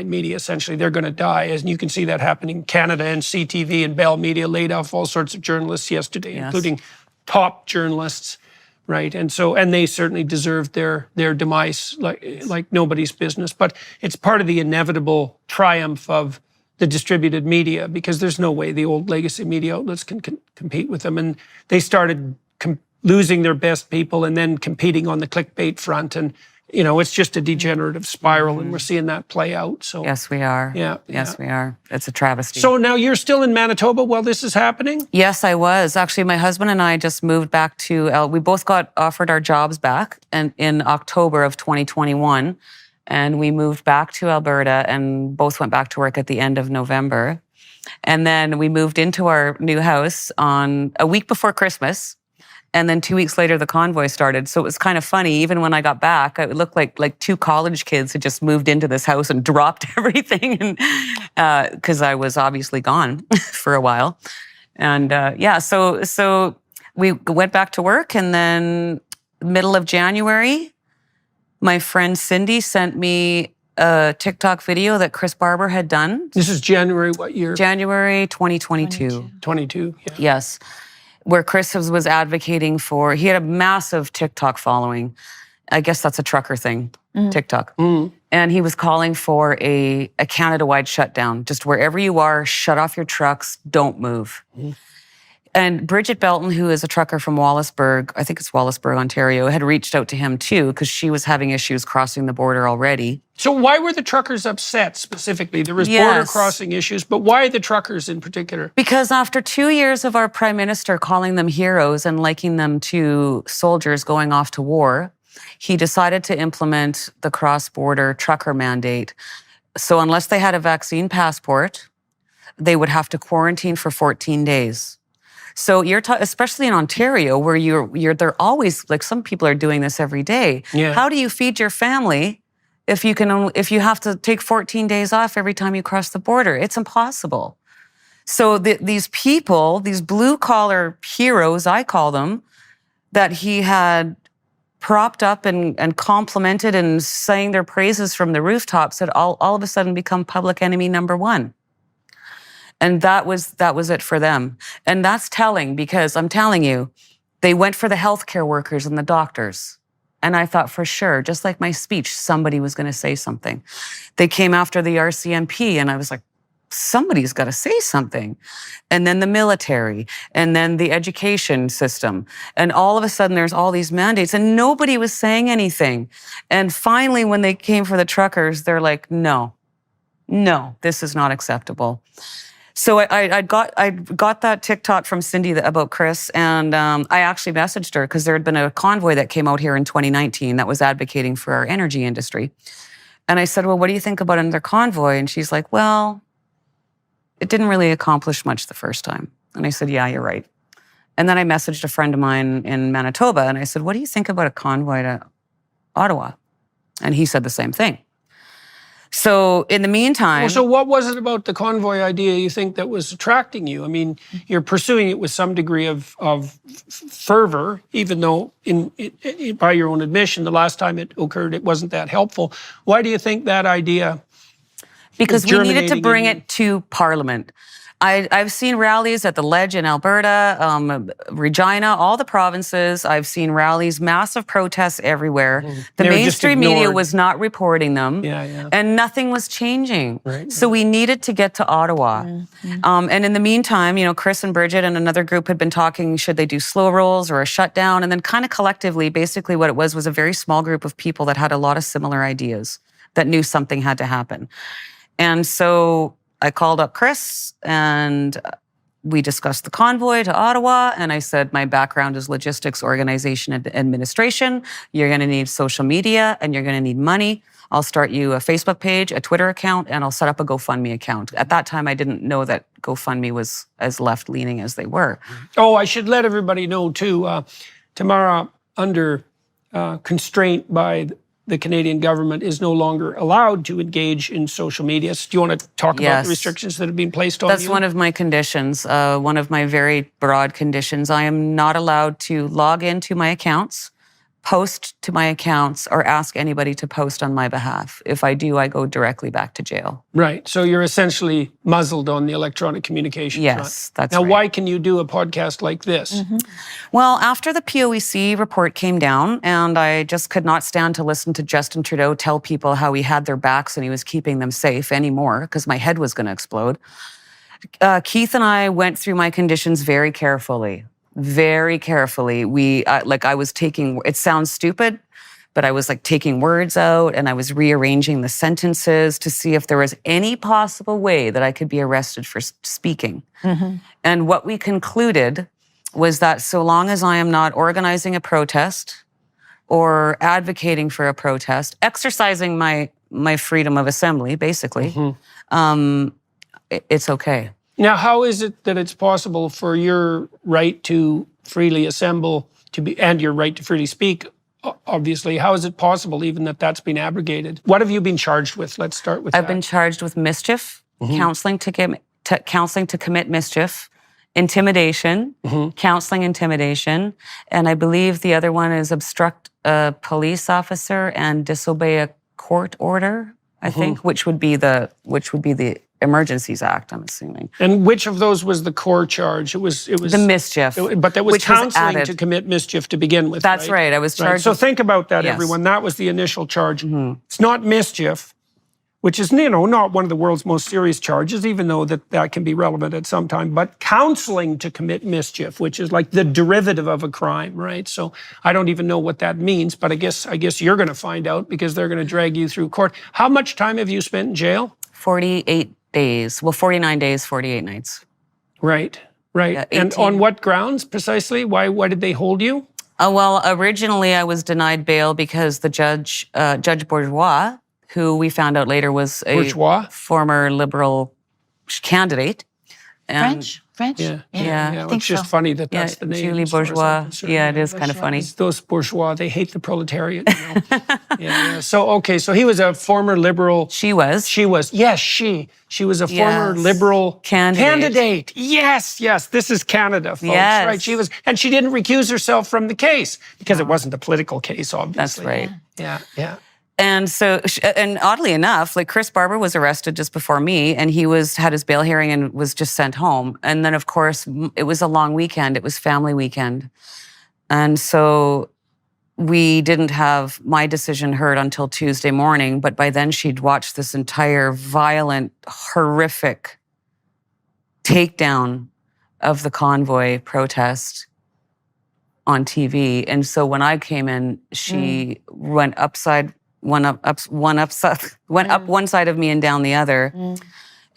media, essentially. They're going to die. And you can see that happening. Canada and CTV and Bell Media laid off all sorts of journalists yesterday, including top journalists, right? And they certainly deserved their demise like nobody's business. But it's part of the inevitable triumph of the distributed media, because there's no way the old legacy media outlets can compete with them. And they started losing their best people and then competing on the clickbait front. And, it's just a degenerative spiral, and we're seeing that play out. So yes, we are. Yes, we are. It's a travesty. So now you're still in Manitoba while this is happening? Yes, I was. Actually, my husband and I just moved back to, we both got offered our jobs back in October of 2021. And we moved back to Alberta and both went back to work at the end of November. And then we moved into our new house on a week before Christmas. And then 2 weeks later, the convoy started. So it was kind of funny. Even when I got back, it looked like two college kids had just moved into this house and dropped everything. And because I was obviously gone for a while. And so we went back to work. And then middle of January, my friend Cindy sent me a TikTok video that Chris Barber had done. This is January what year? January 2022. 22, yeah. Yes. Where Chris was advocating for, he had a massive TikTok following. I guess that's a trucker thing, TikTok. And he was calling for a Canada-wide shutdown. Just wherever you are, shut off your trucks, don't move. And Bridget Belton, who is a trucker from Wallaceburg, I think it's Wallaceburg, Ontario, had reached out to him too, because she was having issues crossing the border already. So why were the truckers upset specifically? There was border crossing issues, but why the truckers in particular? Because after 2 years of our Prime Minister calling them heroes and liking them to soldiers going off to war, he decided to implement the cross-border trucker mandate. So unless they had a vaccine passport, they would have to quarantine for 14 days. So especially in Ontario, where they're always, like, some people are doing this every day. Yeah. How do you feed your family if you have to take 14 days off every time you cross the border? It's impossible. So these people, these blue collar heroes, I call them, that he had propped up and complimented and sang their praises from the rooftops, had all of a sudden become public enemy number one. And that was it for them. And that's telling, because I'm telling you, they went for the healthcare workers and the doctors. And I thought for sure, just like my speech, somebody was going to say something. They came after the RCMP, and I was like, somebody's got to say something. And then the military, and then the education system. And all of a sudden, there's all these mandates, and nobody was saying anything. And finally, when they came for the truckers, they're like, no, this is not acceptable. So I got that TikTok from Cindy about Chris, and I actually messaged her because there had been a convoy that came out here in 2019 that was advocating for our energy industry. And I said, well, what do you think about another convoy? And she's like, well, it didn't really accomplish much the first time. And I said, yeah, you're right. And then I messaged a friend of mine in Manitoba, and I said, what do you think about a convoy to Ottawa? And he said the same thing. So in the meantime... Well, so what was it about the convoy idea you think that was attracting you? I mean, you're pursuing it with some degree of fervor, even though by your own admission, the last time it occurred, it wasn't that helpful. Why do you think that idea... Because we needed to bring it to Parliament. I've seen rallies at the Lich in Alberta, Regina, all the provinces. I've seen rallies, massive protests everywhere. The mainstream media was not reporting them, and nothing was changing. So we needed to get to Ottawa. And in the meantime, Chris and Bridget and another group had been talking, should they do slow rolls or a shutdown? And then kind of collectively, basically what it was a very small group of people that had a lot of similar ideas that knew something had to happen. And so I called up Chris and we discussed the convoy to Ottawa. And I said, my background is logistics, organization, and administration. You're going to need social media and you're going to need money. I'll start you a Facebook page, a Twitter account, and I'll set up a GoFundMe account. At that time, I didn't know that GoFundMe was as left-leaning as they were. Oh, I should let everybody know too, Tamara, under constraint by the Canadian government, is no longer allowed to engage in social media. Do you want to talk about the restrictions that have been placed on you? That's one of my conditions, one of my very broad conditions. I am not allowed to log into my accounts, post to my accounts, or ask anybody to post on my behalf. If I do, I go directly back to jail. Right. So you're essentially muzzled on the electronic communication front. Yes, that's right. Now, right. why can you do a podcast like this? Well, after the POEC report came down, and I just could not stand to listen to Justin Trudeau tell people how he had their backs and he was keeping them safe anymore, because my head was going to explode. Keith and I went through my conditions very carefully. Very carefully. I was taking, it sounds stupid, but I was taking words out and I was rearranging the sentences to see if there was any possible way that I could be arrested for speaking. And what we concluded was that so long as I am not organizing a protest or advocating for a protest, exercising my freedom of assembly, basically, it's okay. Now, how is it that it's possible for your right to freely assemble and your right to freely speak, obviously, how is it possible even that that's been abrogated? What have you been charged with? Let's start with that. I've been charged with mischief, counseling to commit mischief, intimidation, counseling intimidation, and I believe the other one is obstruct a police officer and disobey a court order, I think, which would be the Emergencies Act, I'm assuming. And which of those was the core charge? It was the mischief. But that was counseling to commit mischief to begin with. That's right. I was charged. Right. So think about that, everyone. That was the initial charge. It's not mischief, which is not one of the world's most serious charges, even though that can be relevant at some time. But counseling to commit mischief, which is like the derivative of a crime, right? So I don't even know what that means, but I guess you're going to find out because they're going to drag you through court. How much time have you spent in jail? 48 days. Well, 49 days, 48 nights. Right. Yeah, and on what grounds precisely? Why did they hold you? Well, originally I was denied bail because the Judge Bourgeois, who we found out later was a former Liberal candidate. French? Yeah. It's just funny that's the name. Julie Bourgeois. Yeah, it is kind of funny. Those bourgeois, they hate the proletariat. Yeah. So he was a former Liberal. She was. Yes, she was a former Liberal candidate. Yes. This is Canada, folks. Yes. Right. She was, and she didn't recuse herself from the case because it wasn't a political case, obviously. That's right. Yeah. And so, and oddly enough, Chris Barber was arrested just before me, and he had his bail hearing and was just sent home. And then, of course, it was a long weekend. It was family weekend. And so we didn't have my decision heard until Tuesday morning, but by then she'd watched this entire violent, horrific takedown of the convoy protest on TV. And so when I came in, she went up one side of me and down the other.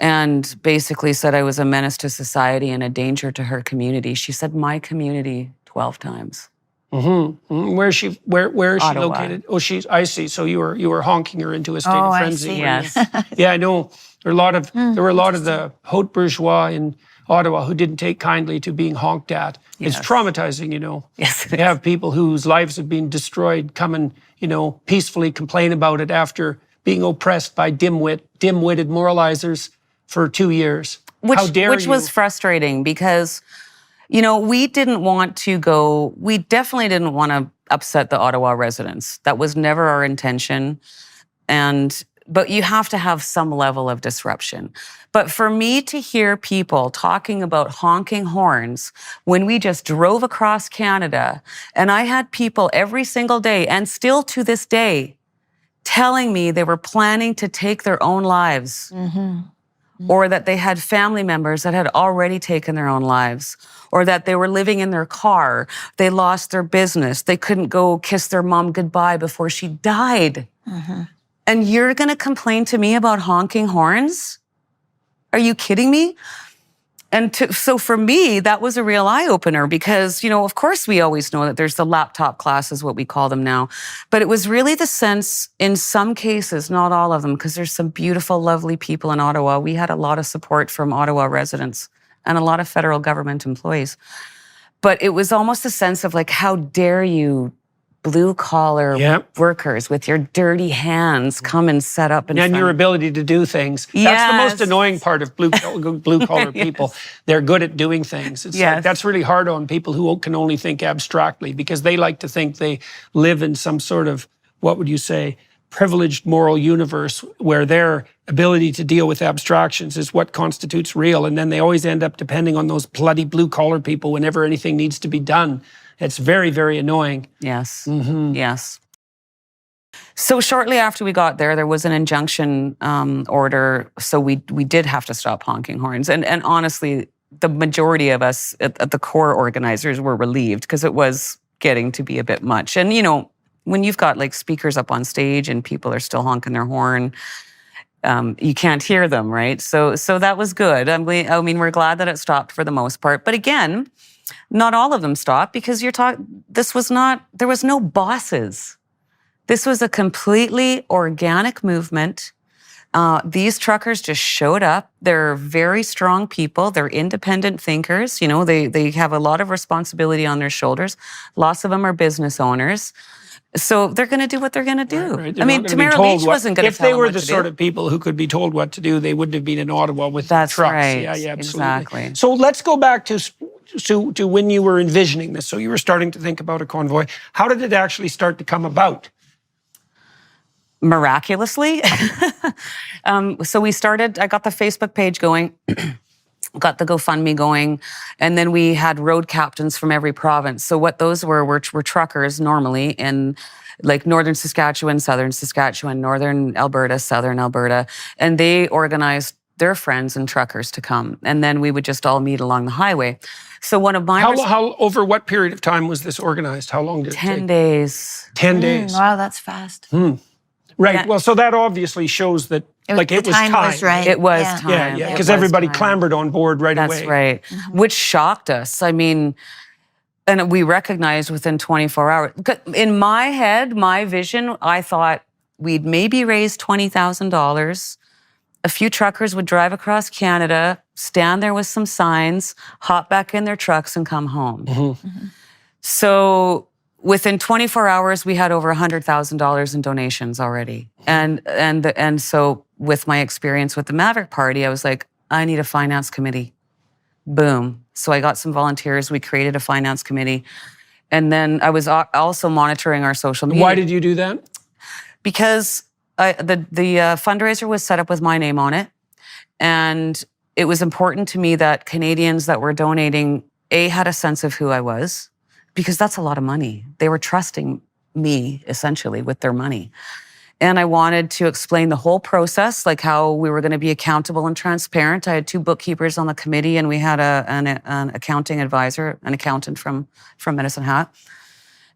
and basically said I was a menace to society and a danger to her community. She said my community 12 times. Where is she? Where is she Ottawa. located? Oh, I see. So you were honking her into a state of I frenzy. see. Yes. Yeah, I know. There were a lot of the haute bourgeois in Ottawa who didn't take kindly to being honked at. It's Yes. traumatizing, you know. Yes, it You have people whose lives have been destroyed come and, you know, peacefully complain about it after being oppressed by dim-witted moralizers for 2 years. How dare which you? was frustrating because, you know, we definitely didn't want to upset the Ottawa residents. That was never our intention. But you have to have some level of disruption. But for me to hear people talking about honking horns when we just drove across Canada, and I had people every single day, and still to this day, telling me they were planning to take their own lives, or that they had family members that had already taken their own lives, or that they were living in their car, they lost their business, they couldn't go kiss their mom goodbye before she died. And you're going to complain to me about honking horns? Are you kidding me? So for me, that was a real eye-opener because, you know, of course we always know that there's the laptop classes, what we call them now. But it was really the sense, in some cases, not all of them, because there's some beautiful, lovely people in Ottawa. We had a lot of support from Ottawa residents and a lot of federal government employees. But it was almost a sense of like, how dare you blue-collar workers with your dirty hands come and set up and your ability to do things. That's the most annoying part of blue-collar people. They're good at doing things. It's like, that's really hard on people who can only think abstractly because they like to think they live in some sort of, what would you say, privileged moral universe where their ability to deal with abstractions is what constitutes real. And then they always end up depending on those bloody blue-collar people whenever anything needs to be done. It's very, very annoying. Yes, yes. So shortly after we got there was an injunction order. So we did have to stop honking horns. And honestly, the majority of us at the core organizers were relieved because it was getting to be a bit much. And, you know, when you've got like speakers up on stage and people are still honking their horn, you can't hear them, right? So that was good. I mean, we're glad that it stopped for the most part. But again, not all of them stopped because there was no bosses. This was a completely organic movement. These truckers just showed up. They're very strong people. They're independent thinkers. You know, they have a lot of responsibility on their shoulders. Lots of them are business owners. So they're going to do what they're going to do. Right. I mean, Tamara Lich wasn't going to tell them what to do. If they were the sort of people who could be told what to do, they wouldn't have been in Ottawa with trucks. Right. Yeah, absolutely. Exactly. So let's go back to when you were envisioning this. So you were starting to think about a convoy. How did it actually start to come about? Miraculously. So I got the Facebook page going, got the GoFundMe going, and then we had road captains from every province. So what those were truckers normally in like Northern Saskatchewan, Southern Saskatchewan, Northern Alberta, Southern Alberta, and they organized their friends and truckers to come. And then we would just all meet along the highway. So one of my... How over what period of time was this organized? How long did it take? 10 days. 10 days. Wow, that's fast. Right. Yeah. Well, so that obviously shows that it was time. Was right. It was Yeah. time. Yeah, because everybody clambered on board right away. That's right. Which shocked us. I mean, and we recognized within 24 hours. In my head, my vision, I thought we'd maybe raise $20,000. A few truckers would drive across Canada, stand there with some signs, hop back in their trucks and come home. So within 24 hours, we had over $100,000 in donations already. And so with my experience with the Maverick Party, I was like, I need a finance committee. Boom. So I got some volunteers. We created a finance committee. And then I was also monitoring our social media. Why did you do that? Because the fundraiser was set up with my name on it. And it was important to me that Canadians that were donating, had a sense of who I was, because that's a lot of money. They were trusting me, essentially, with their money. And I wanted to explain the whole process, like how we were going to be accountable and transparent. I had 2 bookkeepers on the committee, and we had an accounting advisor, an accountant from Medicine Hat.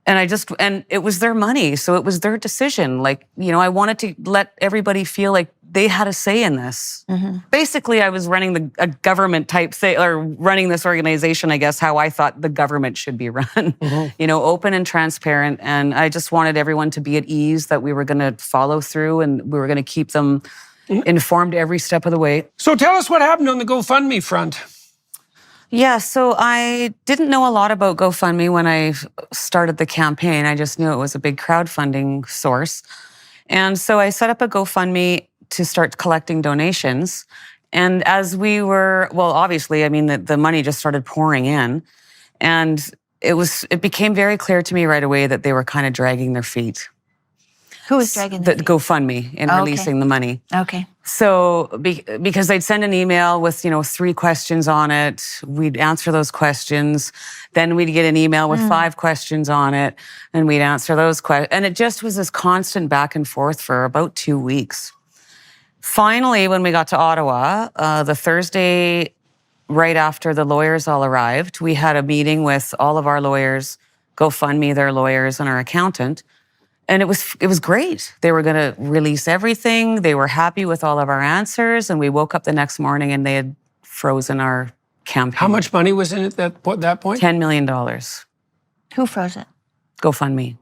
And it was their money, so it was their decision. Like, you know, I wanted to let everybody feel like they had a say in this. Basically, I was running a government type thing, or running this organization, I guess, how I thought the government should be run. You know, open and transparent. And I just wanted everyone to be at ease that we were going to follow through and we were going to keep them informed every step of the way. So tell us what happened on the GoFundMe front. Yeah, so I didn't know a lot about GoFundMe when I started the campaign. I just knew it was a big crowdfunding source. And so I set up a GoFundMe to start collecting donations. And as we were, well, obviously, I mean, the money just started pouring in. And it became very clear to me right away that they were kind of dragging their feet. Who was dragging their feet? GoFundMe and releasing the money. Okay. So because they'd send an email with, 3 questions on it, we'd answer those questions. Then we'd get an email with 5 questions on it, and we'd answer those questions. And it just was this constant back and forth for about 2 weeks. Finally, when we got to Ottawa, the Thursday right after the lawyers all arrived, we had a meeting with all of our lawyers, GoFundMe, their lawyers, and our accountant. And it was great. They were going to release everything. They were happy with all of our answers. And we woke up the next morning and they had frozen our campaign. How much money was in it at that point? $10 million. Who froze it? GoFundMe.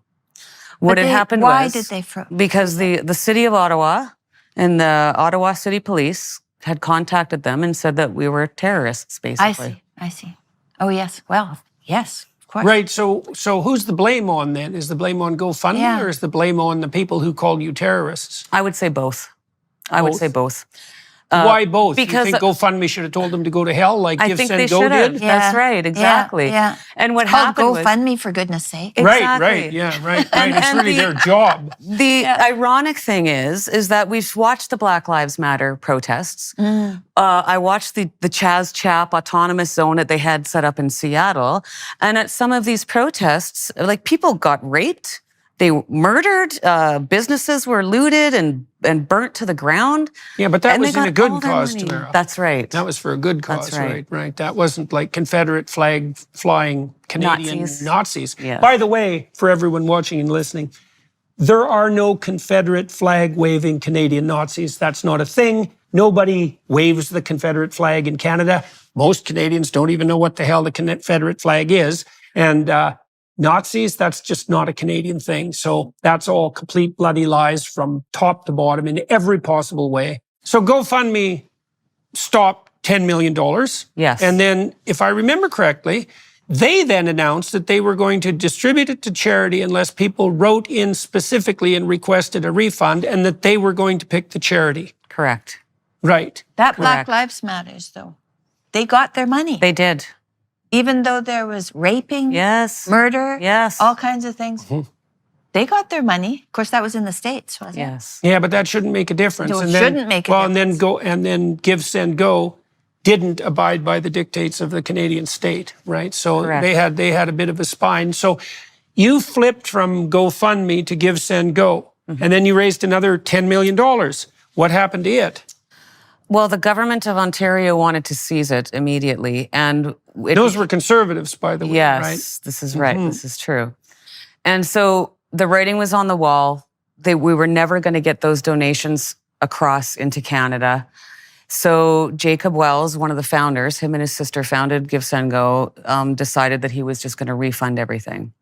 What had happened why was... did they froze? Because the city of Ottawa and the Ottawa City Police had contacted them and said that we were terrorists, basically. I see. Oh, yes. Well, yes. Right, so who's the blame on then? Is the blame on GoFundMe or is the blame on the people who called you terrorists? I would say both. I would say both. Why both? Because you think GoFundMe should have told them to go to hell like Give, Send, Go did? Yeah. That's right, exactly. Yeah. And what it's called happened GoFundMe, for goodness sake. Exactly. Right. It's really their job. The ironic thing is that we've watched the Black Lives Matter protests. I watched the Chaz Chap autonomous zone that they had set up in Seattle. And at some of these protests, like, people got raped. They murdered, businesses were looted and burnt to the ground. Yeah, but that was in a good cause, Tamara. That's right. That was for a good cause, That's right. That wasn't like Confederate flag flying Canadian Nazis. Yeah. By the way, for everyone watching and listening, there are no Confederate flag waving Canadian Nazis. That's not a thing. Nobody waves the Confederate flag in Canada. Most Canadians don't even know what the hell the Confederate flag is. And Nazis, that's just not a Canadian thing. So that's all complete bloody lies from top to bottom in every possible way. So GoFundMe stopped $10 million. Yes. And then, if I remember correctly, they then announced that they were going to distribute it to charity unless people wrote in specifically and requested a refund, and that they were going to pick the charity. Correct. Right. That Black Lives Matters, though. They got their money. They did. Even though there was raping, murder, all kinds of things. They got their money. Of course, that was in the States, wasn't it? Yes. Yeah, but that shouldn't make a difference. No, it shouldn't make a difference. And then Give, Send, Go didn't abide by the dictates of the Canadian state, right? So they had a bit of a spine. So you flipped from GoFundMe to Give, Send, Go, and then you raised another $10 million. What happened to it? Well, the government of Ontario wanted to seize it immediately, and those were conservatives, by the way, right? Yes, this is right. This is true. And so the writing was on the wall. We were never going to get those donations across into Canada. So Jacob Wells, one of the founders, him and his sister founded Give, Send, Go, decided that he was just going to refund everything.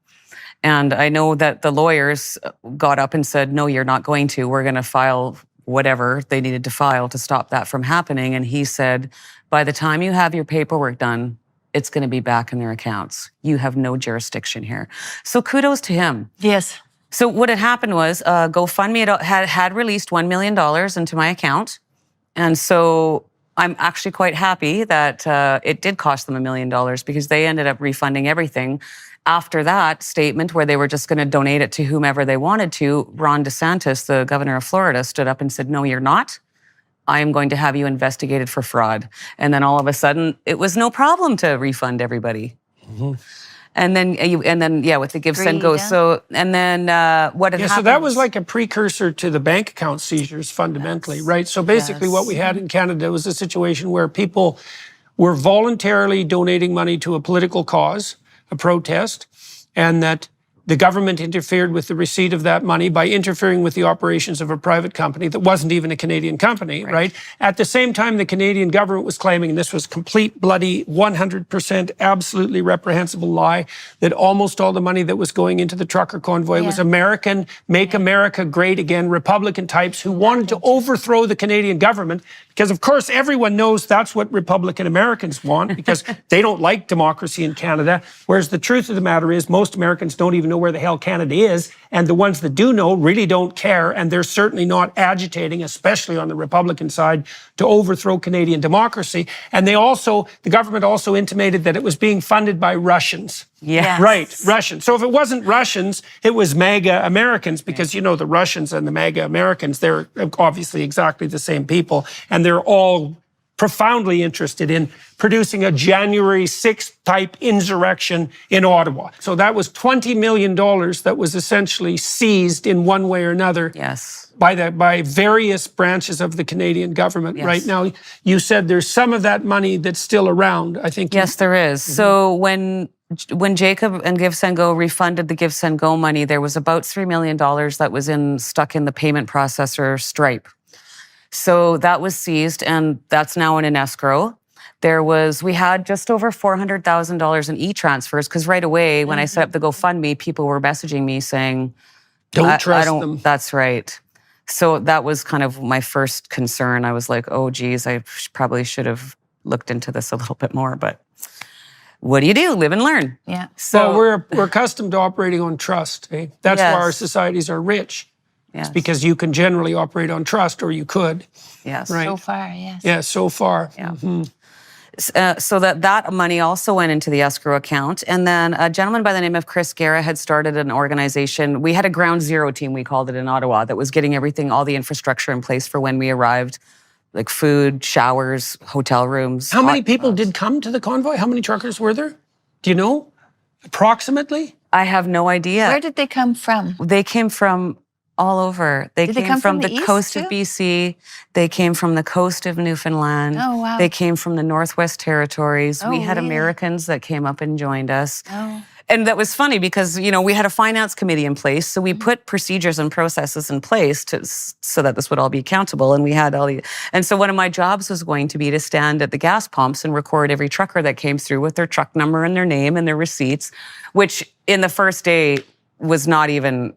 And I know that the lawyers got up and said, no, you're not going to. We're going to file whatever they needed to file to stop that from happening. And he said, by the time you have your paperwork done, it's going to be back in their accounts. You have no jurisdiction here. So kudos to him. Yes. So what had happened was GoFundMe had released $1 million into my account. And so I'm actually quite happy that it did cost them $1 million, because they ended up refunding everything. After that statement, where they were just going to donate it to whomever they wanted to, Ron DeSantis, the governor of Florida, stood up and said, no, you're not. I am going to have you investigated for fraud. And then all of a sudden, it was no problem to refund everybody. And then, with the Give, Send, Go. So, and then what had happened? So that was like a precursor to the bank account seizures, fundamentally, right? So basically, what we had in Canada was a situation where people were voluntarily donating money to a political cause, a protest, and that The government interfered with the receipt of that money by interfering with the operations of a private company that wasn't even a Canadian company, right? At the same time, the Canadian government was claiming, and this was complete, bloody, 100% absolutely reprehensible lie, that almost all the money that was going into the trucker convoy was American, make America great again, Republican types who wanted to overthrow the Canadian government, because of course everyone knows that's what Republican Americans want, because they don't like democracy in Canada, whereas the truth of the matter is most Americans don't even know where the hell Canada is, and the ones that do know really don't care, and they're certainly not agitating, especially on the Republican side, to overthrow Canadian democracy. And the government also intimated that it was being funded by Russians. Yes. Right, Russians. So if it wasn't Russians, it was MAGA Americans, because you know the Russians and the MAGA Americans, they're obviously exactly the same people, and they're all profoundly interested in producing a January 6th type insurrection in Ottawa. So that was $20 million that was essentially seized in one way or another by various branches of the Canadian government. Right now, you said there's some of that money that's still around, I think. Yes, there is. So when Jacob and Give Send Go refunded the Give Send Go money, there was about $3 million that was stuck in the payment processor Stripe. So that was seized, and that's now in an escrow. We had just over $400,000 in e-transfers, because right away when I set up the GoFundMe, people were messaging me saying, don't trust them. That's right. So that was kind of my first concern. I was like, oh geez, I probably should have looked into this a little bit more, but what do you do? Live and learn. Yeah. So we're accustomed to operating on trust. Eh? That's why our societies are rich. Yes. It's because you can generally operate on trust, or you could. Yes. Right? So far, yes. Yeah, so far. Yeah. So that money also went into the escrow account. And then a gentleman by the name of Chris Guerra had started an organization. We had a ground zero team, we called it, in Ottawa, that was getting everything, all the infrastructure in place for when we arrived, like food, showers, hotel rooms. How many people did come to the convoy? How many truckers were there? Do you know? Approximately? I have no idea. Where did they come from? They came from all over. They came from the coast of BC. They came from the coast of Newfoundland. Oh, wow. They came from the Northwest Territories. Oh, we had really? Americans that came up and joined us. Oh. And that was funny because, we had a finance committee in place. So we put procedures and processes in place so that this would all be accountable. And we had and so one of my jobs was going to be to stand at the gas pumps and record every trucker that came through with their truck number and their name and their receipts, which in the first day was not even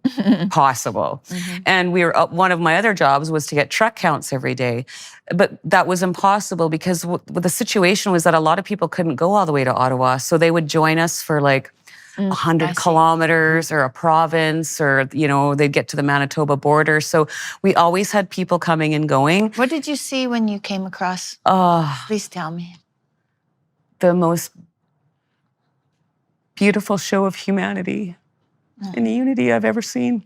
possible. And one of my other jobs was to get truck counts every day. But that was impossible because the situation was that a lot of people couldn't go all the way to Ottawa. So they would join us for like 100 kilometers or a province, or, they'd get to the Manitoba border. So we always had people coming and going. What did you see when you came across? Please tell me. The most beautiful show of humanity and unity I've ever seen.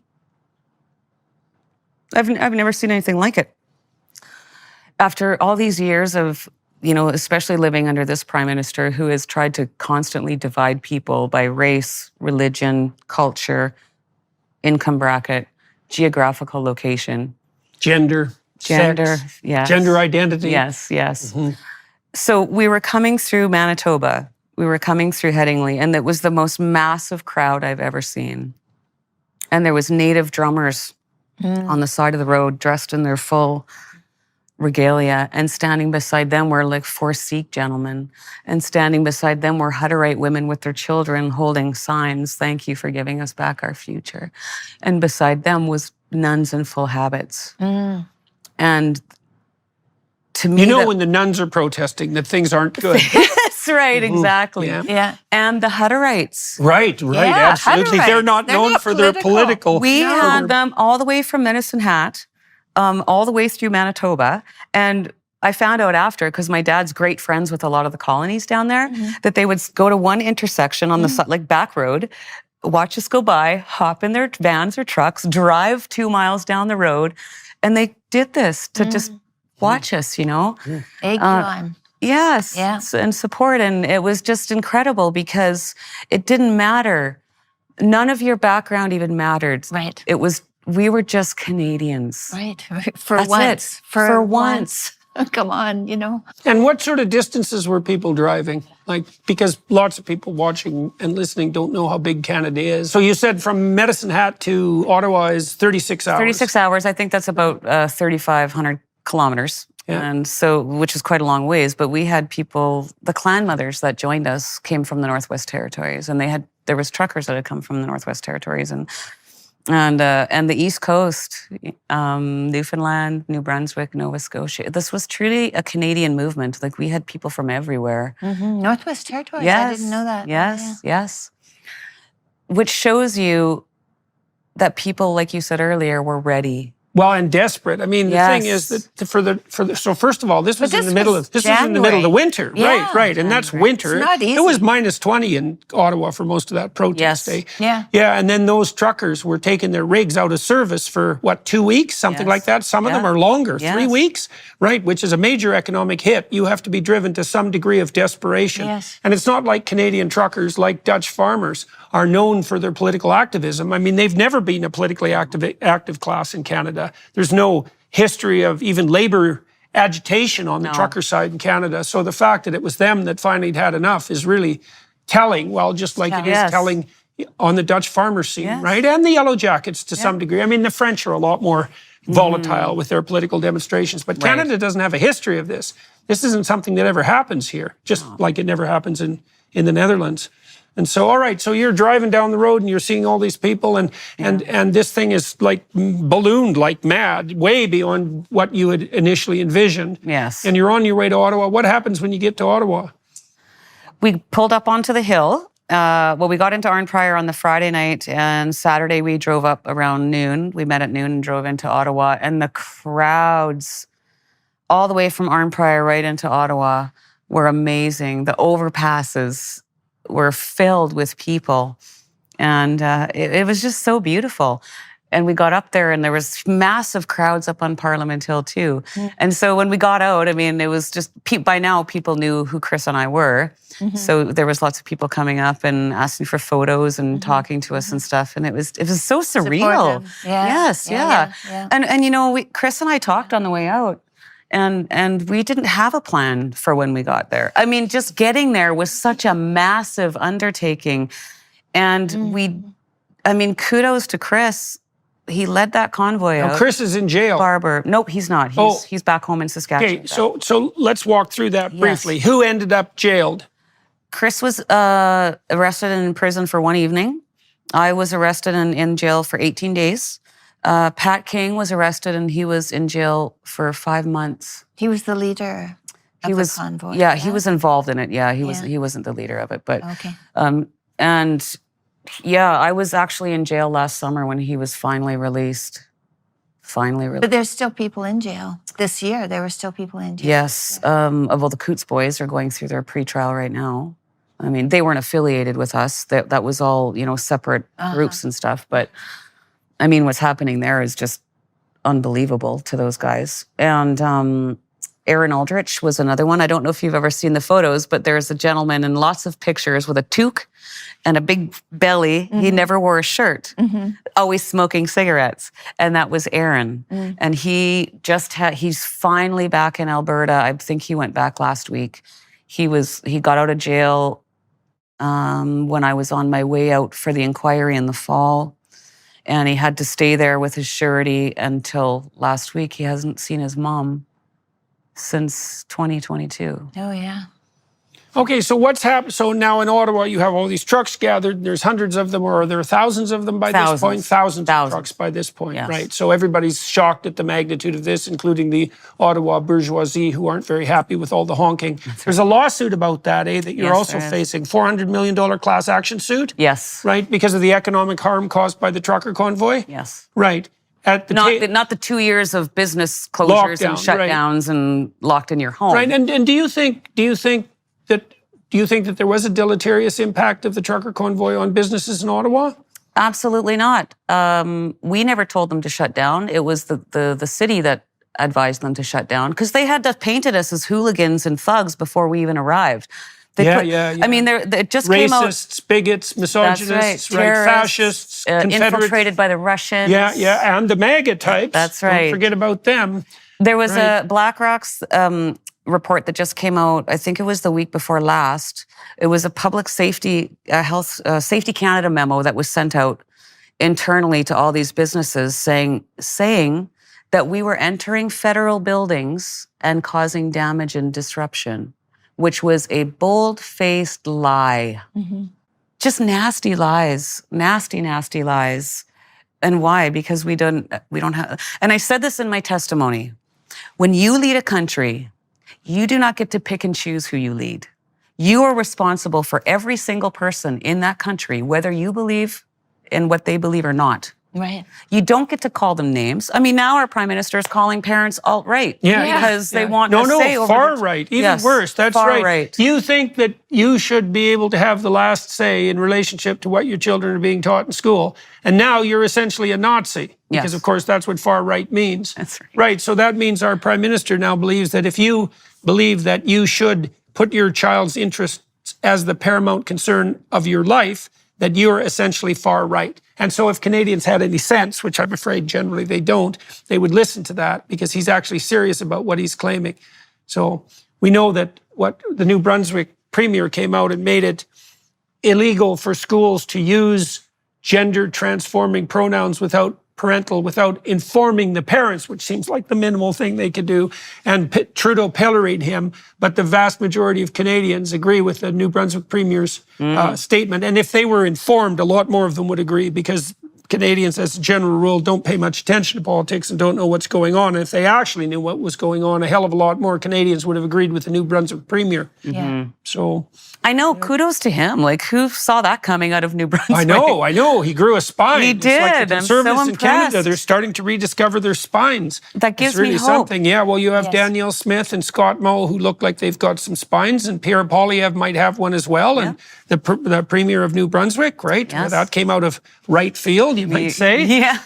I've never seen anything like it. After all these years of, especially living under this prime minister who has tried to constantly divide people by race, religion, culture, income bracket, geographical location. Gender, sex, yes. Gender identity. Yes. So we were coming through Manitoba. We were coming through Headingley, and it was the most massive crowd I've ever seen. And there was native drummers on the side of the road, dressed in their full regalia, and standing beside them were like 4 Sikh gentlemen, and standing beside them were Hutterite women with their children holding signs, "Thank you for giving us back our future." And beside them was nuns in full habits. And to me, when the nuns are protesting that things aren't good. That's right, exactly. Yeah. And the Hutterites. Right, Yeah, absolutely. They're not known for their political. We had them all the way from Medicine Hat, all the way through Manitoba. And I found out after, because my dad's great friends with a lot of the colonies down there, that they would go to one intersection on the like back road, watch us go by, hop in their vans or trucks, drive 2 miles down the road, and they did this to just watch us, Egg you on. Yes, Yeah. And support. And it was just incredible because it didn't matter. None of your background even mattered. Right. We were just Canadians. Right. For That's once. it. For once. Come on, you know. And what sort of distances were people driving? Like, because lots of people watching and listening don't know how big Canada is. So you said from Medicine Hat to Ottawa is 36 hours. 36 hours. I think that's about 3,500 kilometers. Yeah. And so, which is quite a long ways, but we had people, the clan mothers that joined us came from the Northwest Territories, and there was truckers that had come from the Northwest Territories and the East Coast, Newfoundland, New Brunswick, Nova Scotia. This was truly a Canadian movement. Like, we had people from everywhere. Mm-hmm. Northwest Territories, Yes, I didn't know that. Yes, yes. Which shows you that people, like you said earlier, were ready. Well, and desperate. I mean, the thing is that so first of all, this was in the middle of the winter, Yeah, right, and that's winter. It's not easy. It was minus 20 in Ottawa for most of that protest day. Yeah. Yeah, and then those truckers were taking their rigs out of service for what, 2 weeks, something like that. Some of them are longer, 3 weeks, right, which is a major economic hit. You have to be driven to some degree of desperation. Yes. And it's not like Canadian truckers, like Dutch farmers, are known for their political activism. I mean, they've never been a politically active class in Canada. There's no history of even labor agitation on the trucker side in Canada. So the fact that it was them that finally had enough is really telling, well, just like it is telling on the Dutch farmer scene, right? And the Yellow Jackets to some degree. I mean, the French are a lot more volatile with their political demonstrations, but Canada doesn't have a history of this. This isn't something that ever happens here, just like it never happens in the Netherlands. And so, all right, so you're driving down the road and you're seeing all these people and this thing is like ballooned like mad, way beyond what you had initially envisioned. Yes. And you're on your way to Ottawa. What happens when you get to Ottawa? We pulled up onto the hill. We got into Arnprior on the Friday night, and Saturday we drove up around noon. We met at noon and drove into Ottawa, and the crowds all the way from Arnprior right into Ottawa were amazing. The overpasses were filled with people, and it was just so beautiful. And we got up there and there was massive crowds up on Parliament Hill too. And so when we got out, I mean, it was just, by now people knew who Chris and I were. So there was lots of people coming up and asking for photos and talking to us and stuff. And it was so surreal. Yes, yeah. And you know, Chris and I talked on the way out. And we didn't have a plan for when we got there. I mean, just getting there was such a massive undertaking. And kudos to Chris. He led that convoy out. Now, Chris is in jail. Barber. Nope, he's not. He's back home in Saskatchewan. Okay, so let's walk through that briefly. Who ended up jailed? Chris was arrested and in prison for 1 evening. I was arrested and in jail for 18 days. Pat King was arrested and he was in jail for 5 months. He was the leader of the convoy. Yeah, he was involved in it. Yeah, he wasn't the leader of it, but okay. I was actually in jail last summer when he was finally released. But there's still people in jail. This year, there were still people in jail. Yes. Well, the Coots boys are going through their pretrial right now. I mean, they weren't affiliated with us. That was all, separate groups and stuff. But, I mean, what's happening there is just unbelievable to those guys. And Aaron Aldrich was another one. I don't know if you've ever seen the photos, but there's a gentleman in lots of pictures with a toque and a big belly. He never wore a shirt, always smoking cigarettes. And that was Aaron. And he's finally back in Alberta. I think he went back last week. He got out of jail when I was on my way out for the inquiry in the fall. And he had to stay there with his surety until last week. He hasn't seen his mom since 2022. Oh, yeah. Okay, so what's happened? So now in Ottawa, you have all these trucks gathered. There's hundreds of them, or are there thousands of them by this point? Thousands of trucks by this point, right? So everybody's shocked at the magnitude of this, including the Ottawa bourgeoisie, who aren't very happy with all the honking. There's a lawsuit about that, that you're also facing. $400 million class action suit? Yes. Right, because of the economic harm caused by the trucker convoy? Yes. Right. Not the 2 years of business closures and shutdowns and locked in your home. Right, and do you think that there was a deleterious impact of the trucker convoy on businesses in Ottawa? Absolutely not. We never told them to shut down. It was the city that advised them to shut down because they had painted us as hooligans and thugs before we even arrived. Yeah. I mean, it just came out. Racists, bigots, misogynists, right? Terrorists, Fascists, Confederates. infiltrated by the Russians. Yeah, and the MAGA types. That's right. Don't forget about them. There was a BlackRock's report that just came out. I think it was the week before last. It was a public safety, Safety Canada memo that was sent out internally to all these businesses saying that we were entering federal buildings and causing damage and disruption, which was a bold-faced lie. Mm-hmm. Just nasty lies, nasty lies. And why? Because we don't have, and I said this in my testimony, when you lead a country, you do not get to pick and choose who you lead. You are responsible for every single person in that country, whether you believe in what they believe or not. Right. You don't get to call them names. I mean, now our prime minister is calling parents alt-right because they want to say over far right, even worse. That's far right. You think that you should be able to have the last say in relationship to what your children are being taught in school, and now you're essentially a Nazi because, of course, that's what far right means. That's right. Right. So that means our prime minister now believes that if you believe that you should put your child's interests as the paramount concern of your life, that you're essentially far right. And so if Canadians had any sense, which I'm afraid generally they don't, they would listen to that because he's actually serious about what he's claiming. So we know that what the New Brunswick Premier came out and made it illegal for schools to use gender transforming pronouns without informing the parents, which seems like the minimal thing they could do. And Trudeau pilloried him, but the vast majority of Canadians agree with the New Brunswick Premier's statement. And if they were informed, a lot more of them would agree because Canadians, as a general rule, don't pay much attention to politics and don't know what's going on. And if they actually knew what was going on, a hell of a lot more Canadians would have agreed with the New Brunswick Premier. Yeah. So I know, kudos to him. Like, who saw that coming out of New Brunswick? I know. He grew a spine. He did. It's like the Conservatives I'm so in Canada, impressed. they're starting to rediscover their spines. That gives it's really me hope. something. Yeah, well, you have Danielle Smith and Scott Moe who look like they've got some spines, and Pierre Poilievre might have one as well, and the Premier of New Brunswick, right? Yes. That came out of right field, you might say. Yeah,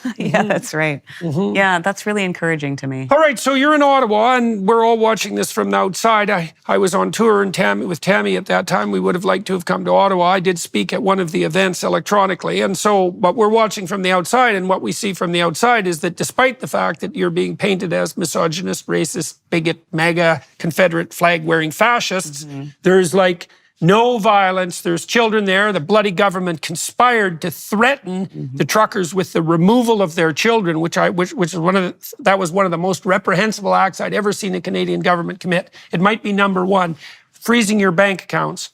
that's right. Yeah, that's really encouraging to me. All right, so you're in Ottawa, and we're all watching this from the outside. I was on tour with Tammy at that time. We would have liked to have come to Ottawa. I did speak at one of the events electronically, and so, but we're watching from the outside, and what we see from the outside is that despite the fact that you're being painted as misogynist, racist, bigot, MAGA, Confederate flag-wearing fascists, there's like no violence. There's children there. The bloody government conspired to threaten the truckers with the removal of their children, which is that was one of the most reprehensible acts I'd ever seen a Canadian government commit. It might be number one, freezing your bank accounts.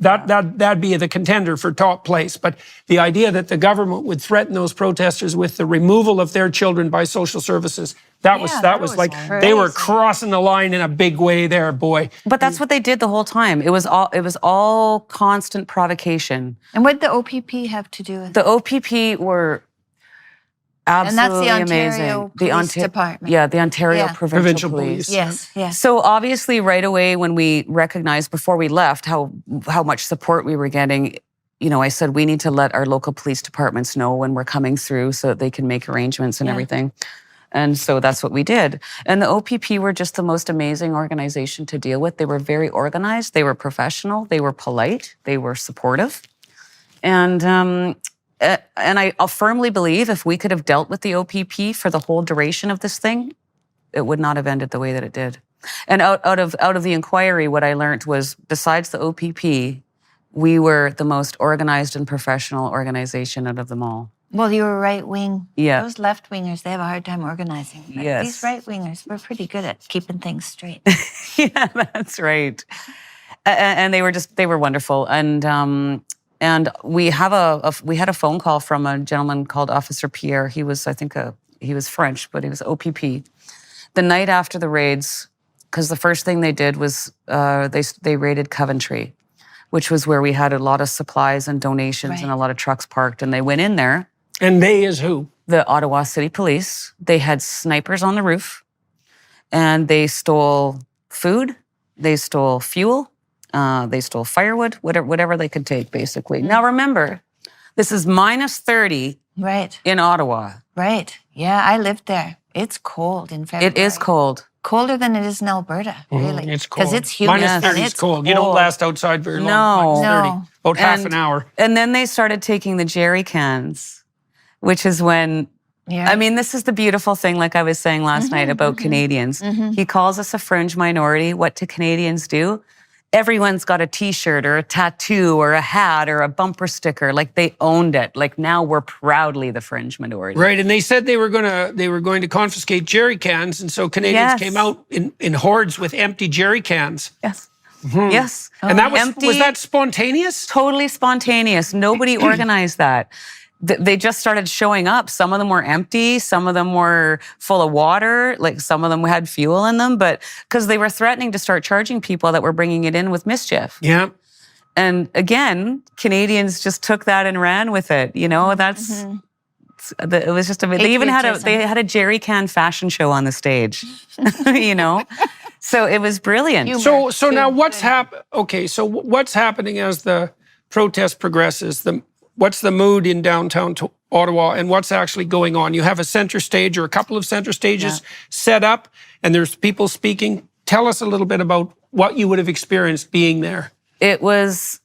That'd be the contender for top place. But the idea that the government would threaten those protesters with the removal of their children by social services, that was like crazy. They were crossing the line in a big way there, boy. But that's what they did the whole time. It was all constant provocation. And what did the OPP have to do with it? The OPP were absolutely and that's the amazing. Ontario Police Department. Yeah, the Ontario Provincial Police. Police. Yes. So obviously right away when we recognized before we left how much support we were getting, I said we need to let our local police departments know when we're coming through so that they can make arrangements and everything. And so that's what we did. And the OPP were just the most amazing organization to deal with. They were very organized. They were professional. They were polite. They were supportive. And I'll firmly believe if we could have dealt with the OPP for the whole duration of this thing, it would not have ended the way that it did. And out of the inquiry, what I learned was, besides the OPP, we were the most organized and professional organization out of them all. Well, you were right wing. Yeah. Those left wingers, they have a hard time organizing. But Yes. These right wingers, we're pretty good at keeping things straight. Yeah, that's right. And they were wonderful. And we had a phone call from a gentleman called Officer Pierre. He was, I think, he was French, but he was OPP. The night after the raids, because the first thing they did was they raided Coventry, which was where we had a lot of supplies and donations and a lot of trucks parked. And they went in there. And they is who? The Ottawa City Police. They had snipers on the roof, and they stole food. They stole fuel. They stole firewood, whatever they could take, basically. Now, remember, this is -30 Right. in Ottawa. Right. Yeah, I lived there. It's cold in February. It is cold. Colder than it is in Alberta, really. It's cold. Because it's humid Minus and 30 is it's cold. You don't last outside very long. No. Minus 30. No. About half an hour. And then they started taking the jerry cans, which is when, Yeah. I mean, this is the beautiful thing, like I was saying last night about Canadians. He calls us a fringe minority. What do Canadians do? Everyone's got a T-shirt or a tattoo or a hat or a bumper sticker. Like they owned it. Like now we're proudly the fringe minority. Right, and they said they were going to confiscate jerry cans, and so Canadians Yes. came out in hordes with empty jerry cans. Yes. Yes. And that was Empty. was that spontaneous? Totally spontaneous. Nobody organized that. They just started showing up. Some of them were empty. Some of them were full of water. Like some of them had fuel in them, but because they were threatening to start charging people that were bringing it in with mischief. Yeah. And again, Canadians just took that and ran with it. You know, that's it was just they even had a jerry can fashion show on the stage. You know, so it was brilliant. Humor. So now what's Okay, so what's happening as the protest progresses? What's the mood in downtown Ottawa, and what's actually going on? You have a center stage or a couple of center stages set up, and there's people speaking. Tell us a little bit about what you would have experienced being there. It was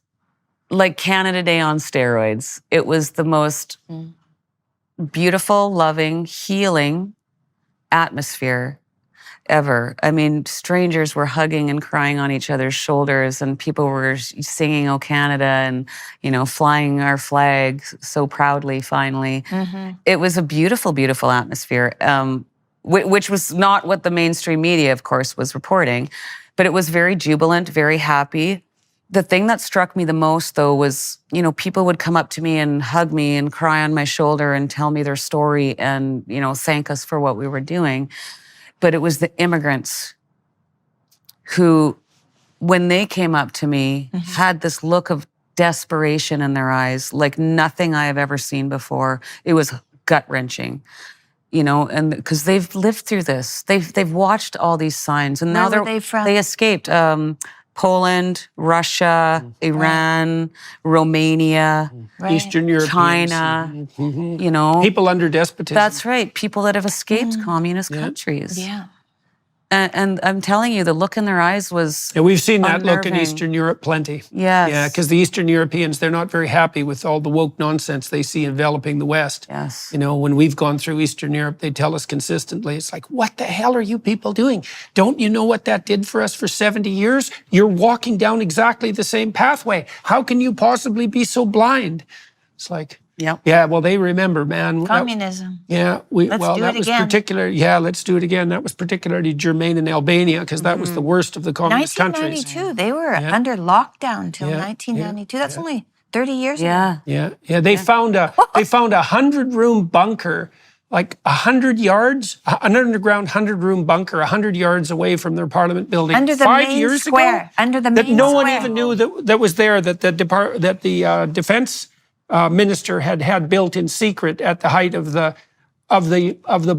like Canada Day on steroids. It was the most beautiful, loving, healing atmosphere ever. I mean, strangers were hugging and crying on each other's shoulders, and people were singing "O Canada" and, you know, flying our flag so proudly, finally. It was a beautiful, beautiful atmosphere, which was not what the mainstream media, of course, was reporting, but it was very jubilant, very happy. The thing that struck me the most, though, was, you know, people would come up to me and hug me and cry on my shoulder and tell me their story and, you know, thank us for what we were doing. But it was the immigrants who, when they came up to me, had this look of desperation in their eyes, like nothing I have ever seen before. It was gut-wrenching, you know, and because they've lived through this. They've watched all these signs, and now Where were they from? they escaped. Poland, Russia, Iran, Romania, Eastern Europe, China, you know. people under despotism. That's right. People that have escaped communist countries. Yeah. And I'm telling you, the look in their eyes was Yeah, we've seen that look in unnerving. Eastern Europe plenty. Yes. Yeah, because the Eastern Europeans, they're not very happy with all the woke nonsense they see enveloping the West. Yes. You know, when we've gone through Eastern Europe, they tell us consistently, it's like, what the hell are you people doing? Don't you know what that did for us for 70 years? You're walking down exactly the same pathway. How can you possibly be so blind? It's like, Yep. yeah, well, they remember, man. Communism. Yeah, Let's do that it was again. particular. Yeah, let's do it again. That was particularly germane in Albania because that was the worst of the communist countries. 1992. They were under lockdown till Yeah, 1992. That's only 30 years ago. Yeah. Yeah. They found a 100-room bunker, like 100 yards, an underground 100-room bunker, 100 yards away from their Parliament building. Under the 5 main years square. ago, Under the that main no one square. even knew that was there. That the defense minister had built in secret at the height of the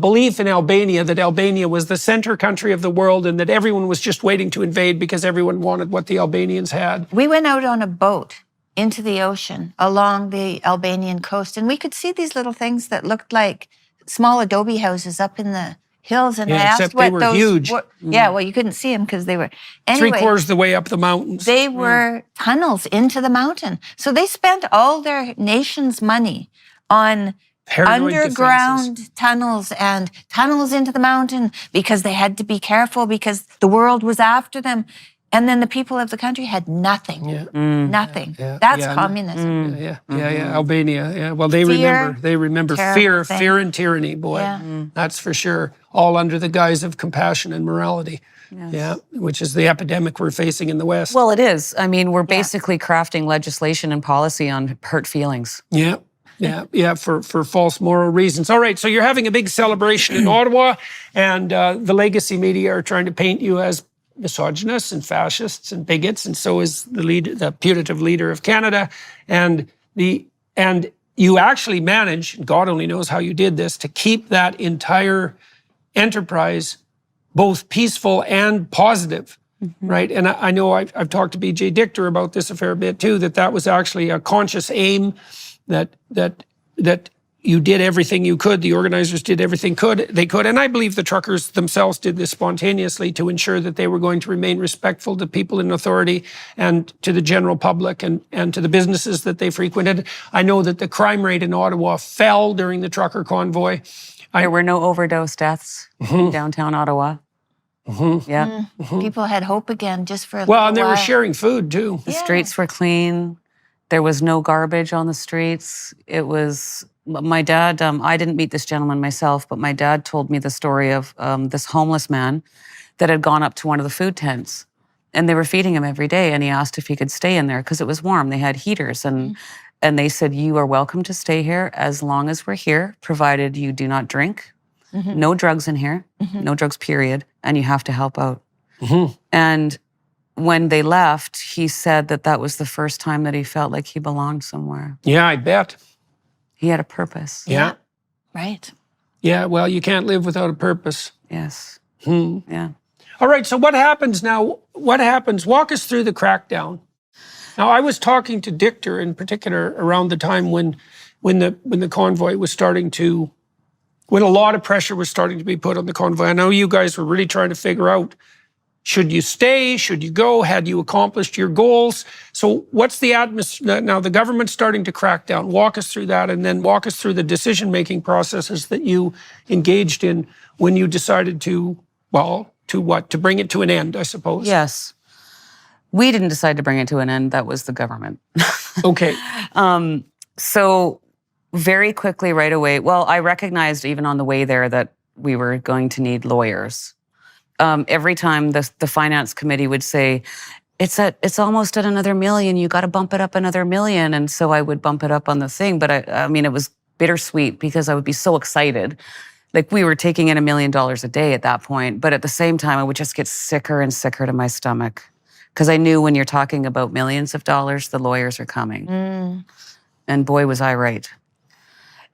belief in Albania that Albania was the center country of the world and that everyone was just waiting to invade because everyone wanted what the Albanians had. We went out on a boat into the ocean along the Albanian coast, and we could see these little things that looked like small adobe houses up in the hills. And I asked except what they were those huge. were. Yeah, well, you couldn't see them because they were. Anyway, 3/4 of the way up the mountains. they were tunnels into the mountain. So they spent all their nation's money on Paranoid underground defenses. tunnels and tunnels into the mountain because they had to be careful because the world was after them. And then the people of the country had nothing. Yeah. Nothing. Yeah. That's Yeah. communism. Yeah, Albania. Yeah, well, they Fear, remember terrible thing. fear and tyranny, boy. Yeah. That's for sure. All under the guise of compassion and morality. Yeah, which is the epidemic we're facing in the West. Well, it is. I mean, we're basically crafting legislation and policy on hurt feelings. Yeah, for false moral reasons. All right, so you're having a big celebration in Ottawa, and the legacy media are trying to paint you as misogynists and fascists and bigots, and so is the putative leader of Canada, and you actually manage, God only knows how you did this, to keep that entire enterprise both peaceful and positive, right? And I know I've talked to B.J. Dichter about this a fair bit too, that was actually a conscious aim that you did everything you could. The organizers did everything they could. And I believe the truckers themselves did this spontaneously to ensure that they were going to remain respectful to people in authority and to the general public and to the businesses that they frequented. I know that the crime rate in Ottawa fell during the trucker convoy. There were no overdose deaths in downtown Ottawa. Yeah. People had hope again just for a Well, little and they while. were sharing food too. The streets were clean. There was no garbage on the streets. It was, my dad, I didn't meet this gentleman myself, but my dad told me the story of this homeless man that had gone up to one of the food tents, and they were feeding him every day, and he asked if he could stay in there because it was warm. They had heaters, and they said, you are welcome to stay here as long as we're here, provided you do not drink, no drugs in here, no drugs, period, and you have to help out. And when they left, he said that that was the first time that he felt like he belonged somewhere. Yeah, I bet. He had a purpose. Yeah. Right. Yeah, well, you can't live without a purpose. Yes. Hmm. Yeah. All right, so what happens now? What happens? Walk us through the crackdown. Now, I was talking to Dichter in particular around the time when the convoy was starting to, when a lot of pressure was starting to be put on the convoy. I know you guys were really trying to figure out, should you stay? Should you go? Had you accomplished your goals? So what's the atmosphere? Now, the government's starting to crack down. Walk us through that, and then walk us through the decision-making processes that you engaged in when you decided to, well, to what? To bring it to an end, I suppose. Yes. We didn't decide to bring it to an end. That was the government. Okay. So very quickly, right away, well, I recognized even on the way there that we were going to need lawyers. Every time the finance committee would say, it's almost at another million, you got to bump it up another million. And so I would bump it up on the thing. But I mean, it was bittersweet because I would be so excited. Like, we were taking in $1 million a day at that point. But at the same time, I would just get sicker and sicker to my stomach. Because I knew when you're talking about millions of dollars, the lawyers are coming. And boy, was I right.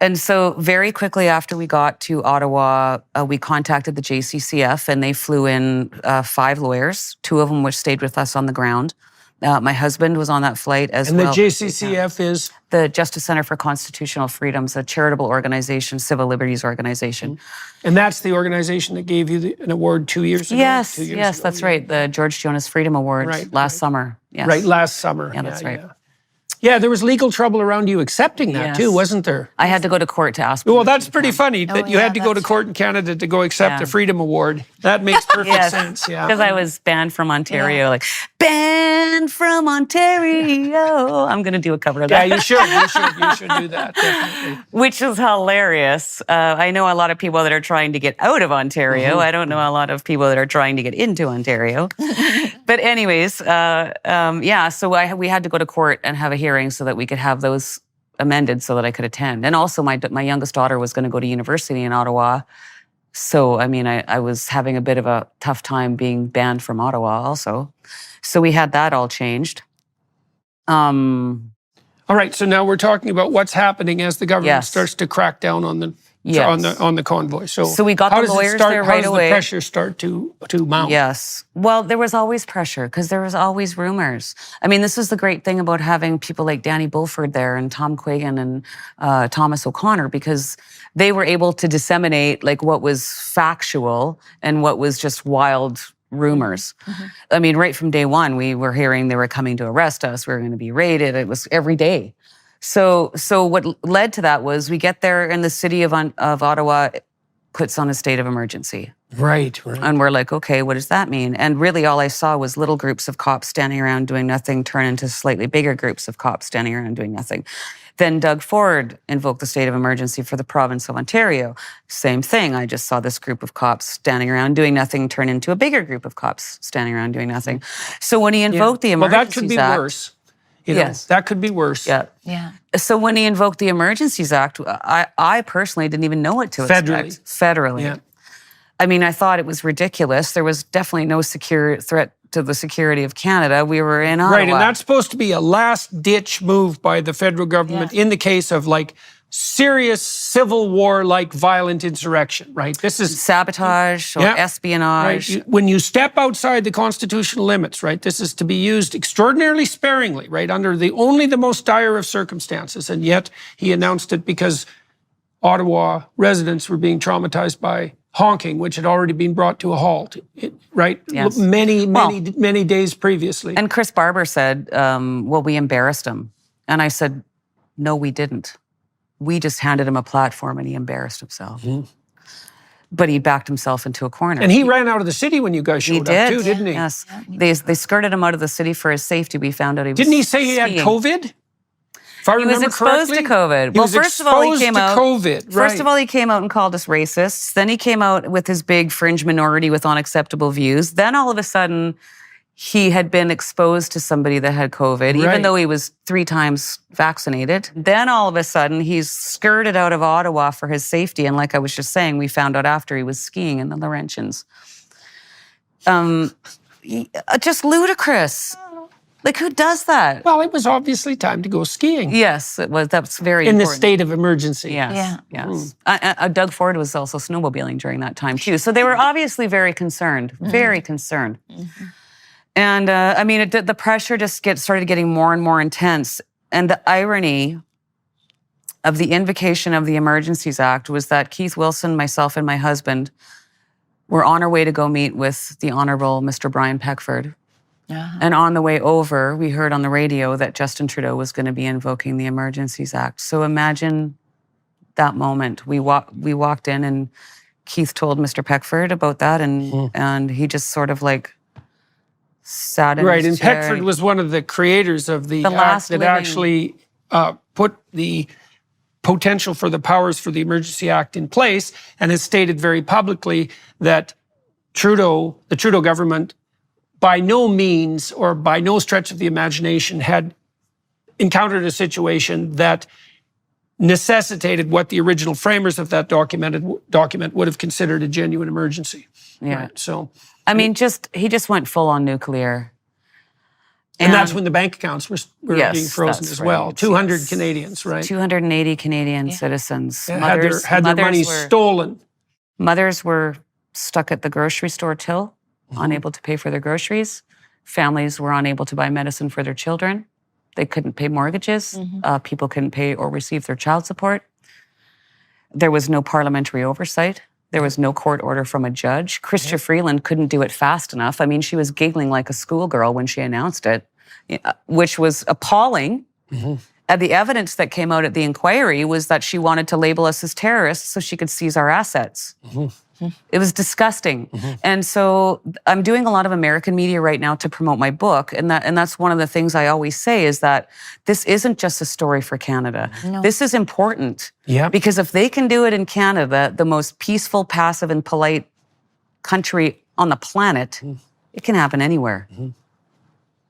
And so very quickly after we got to Ottawa, we contacted the JCCF, and they flew in 5 lawyers. 2 of them stayed with us on the ground. My husband was on that flight as well. And the JCCF is? The Justice Center for Constitutional Freedoms, a charitable organization, civil liberties organization. And that's the organization that gave you an award 2 years ago? Yes, 2 years yes, ago. that's right. The George Jonas Freedom Award last summer. Yes. Right, last summer. Yeah, that's right. Yeah, there was legal trouble around you accepting that too, wasn't there? I had to go to court to ask. Well, that's pretty funny that you had to go to court in Canada to go accept the Freedom Award. That makes perfect sense, yeah. Because I was banned from Ontario, like, banned from Ontario. I'm going to do a cover of that. Yeah, you should do that, definitely. Which is hilarious. I know a lot of people that are trying to get out of Ontario. I don't know a lot of people that are trying to get into Ontario. But anyways, so we had to go to court and have a hearing so that we could have those amended so that I could attend. And also my youngest daughter was going to go to university in Ottawa. So, I mean, I was having a bit of a tough time being banned from Ottawa also. So we had that all changed. All right, so now we're talking about what's happening as the government starts to crack down on the on the convoy. So we got the lawyers there right away. How does the pressure start to mount? Yes. Well, there was always pressure because there was always rumors. I mean, this is the great thing about having people like Danny Bulford there and Tom Quagan and Thomas O'Connor, because they were able to disseminate like what was factual and what was just wild rumors. I mean, right from day one, we were hearing they were coming to arrest us. We were going to be raided. It was every day. So what led to that was we get there and the city of Ottawa puts on a state of emergency. Right. And we're like, okay, what does that mean? And really all I saw was little groups of cops standing around doing nothing turn into slightly bigger groups of cops standing around doing nothing. Then Doug Ford invoked the state of emergency for the province of Ontario. Same thing. I just saw this group of cops standing around doing nothing turn into a bigger group of cops standing around doing nothing. So when he invoked the Emergencies Act... Well, that could be worse. Yes. That could be worse. Yeah. So when he invoked the Emergencies Act, I personally didn't even know what to expect. Federally. Yeah. I mean, I thought it was ridiculous. There was definitely no secure threat to the security of Canada. We were in Ottawa. Right, and that's supposed to be a last-ditch move by the federal government in the case of, like, serious Civil War-like violent insurrection, right? This is sabotage or espionage. Right? When you step outside the constitutional limits, right, this is to be used extraordinarily sparingly, right, under only the most dire of circumstances. And yet he announced it because Ottawa residents were being traumatized by honking, which had already been brought to a halt, right? Yes. Many days previously. And Chris Barber said, well, we embarrassed him. And I said, no, we didn't. We just handed him a platform and he embarrassed himself. But he backed himself into a corner. And he ran out of the city when you guys showed up too, didn't he? Yes. They skirted him out of the city for his safety. We found out he was Didn't he say he had COVID? If I He was remember exposed correctly? to COVID. He Well, was first of all, he exposed came to out. COVID, right. First of all, he came out and called us racists. Then he came out with his big fringe minority with unacceptable views. Then all of a sudden, he had been exposed to somebody that had COVID, even Right. though he was 3 times vaccinated. Then all of a sudden, he's skirted out of Ottawa for his safety. And like I was just saying, we found out after he was skiing in the Laurentians. Just ludicrous. Like, who does that? Well, it was obviously time to go skiing Yes, it was. That's very in the important. state of emergency. Yes, Yeah. yes. Doug Ford was also snowmobiling during that time too. So they were obviously very concerned, very concerned. And I mean, the pressure just started getting more and more intense. And the irony of the invocation of the Emergencies Act was that Keith Wilson, myself, and my husband were on our way to go meet with the Honorable Mr. Brian Peckford. And on the way over, we heard on the radio that Justin Trudeau was going to be invoking the Emergencies Act. So imagine that moment. We walked in and Keith told Mr. Peckford about that, and he just sort of like sat in Right, his and chair. Peckford was one of the creators of the act last that living- actually put the potential for the powers for the Emergency Act in place, and has stated very publicly that the Trudeau government, by no means or by no stretch of the imagination, had encountered a situation that necessitated what the original framers of that document would have considered a genuine emergency. Yeah. Right, so, I mean, he just went full on nuclear. and that's when the bank accounts were Yes, being frozen that's as well. right, 200 yes. Canadians, right? 280 Canadian citizens. Had their money stolen. Mothers were stuck at the grocery store till, unable to pay for their groceries. Families were unable to buy medicine for their children. They couldn't pay mortgages. People couldn't pay or receive their child support. There was no parliamentary oversight. There was no court order from a judge. Chrystia Freeland couldn't do it fast enough. I mean, she was giggling like a schoolgirl when she announced it, which was appalling. And the evidence that came out at the inquiry was that she wanted to label us as terrorists so she could seize our assets. It was disgusting. And so I'm doing a lot of American media right now to promote my book. And that's one of the things I always say is that this isn't just a story for Canada. No. This is important. Yeah. Because if they can do it in Canada, the most peaceful, passive, and polite country on the planet, it can happen anywhere.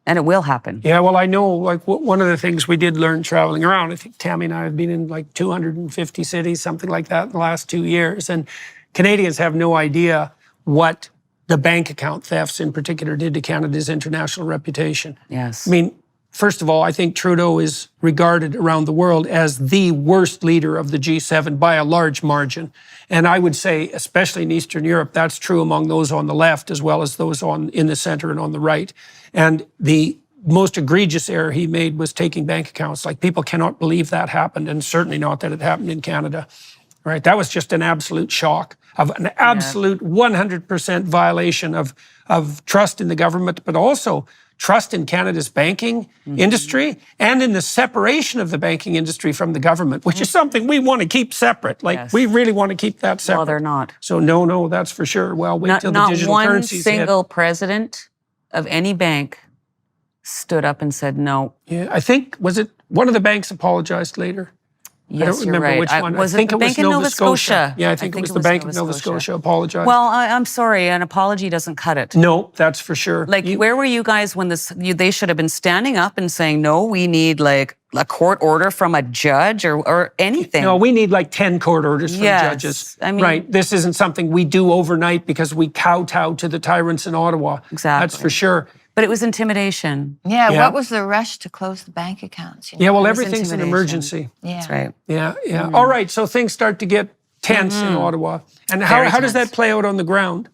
And it will happen. Yeah, well, I know, like, one of the things we did learn traveling around, I think Tammy and I have been in like 250 cities, something like that, in the last 2 years. And Canadians have no idea what the bank account thefts in particular did to Canada's international reputation. Yes. I mean, first of all, I think Trudeau is regarded around the world as the worst leader of the G7 by a large margin. And I would say, especially in Eastern Europe, that's true among those on the left as well as those in the center and on the right. And the most egregious error he made was taking bank accounts. Like, people cannot believe that happened, and certainly not that it happened in Canada. Right? That was just an absolute shock, of an absolute 100% violation of trust in the government, but also trust in Canada's banking industry and in the separation of the banking industry from the government, which is something we want to keep separate. Like, we really want to keep that separate. Well, they're not. So no, that's for sure. Well, wait till the digital Not one currencies hit. single president of any bank stood up and said no. Yeah, I think, was it one of the banks apologized later? Yes, I don't remember you're right. which one. Was I think it the Bank in Nova Scotia? Yeah, I think it was the Bank of Nova Scotia apologized. Well, I'm sorry, an apology doesn't cut it. No, that's for sure. Like, where were you guys when they should have been standing up and saying, no, we need like a court order from a judge or anything. No, we need like 10 court orders from Yes, judges. I mean- right. This isn't something we do overnight because we kowtow to the tyrants in Ottawa. Exactly. That's for sure. But it was intimidation. Yeah, Yeah. what was the rush to close the bank accounts? You know? Yeah, well, It was everything's an intimidation. emergency. Yeah. That's right. Yeah. All right, so things start to get tense in Ottawa. And how does that tense. play out on the ground?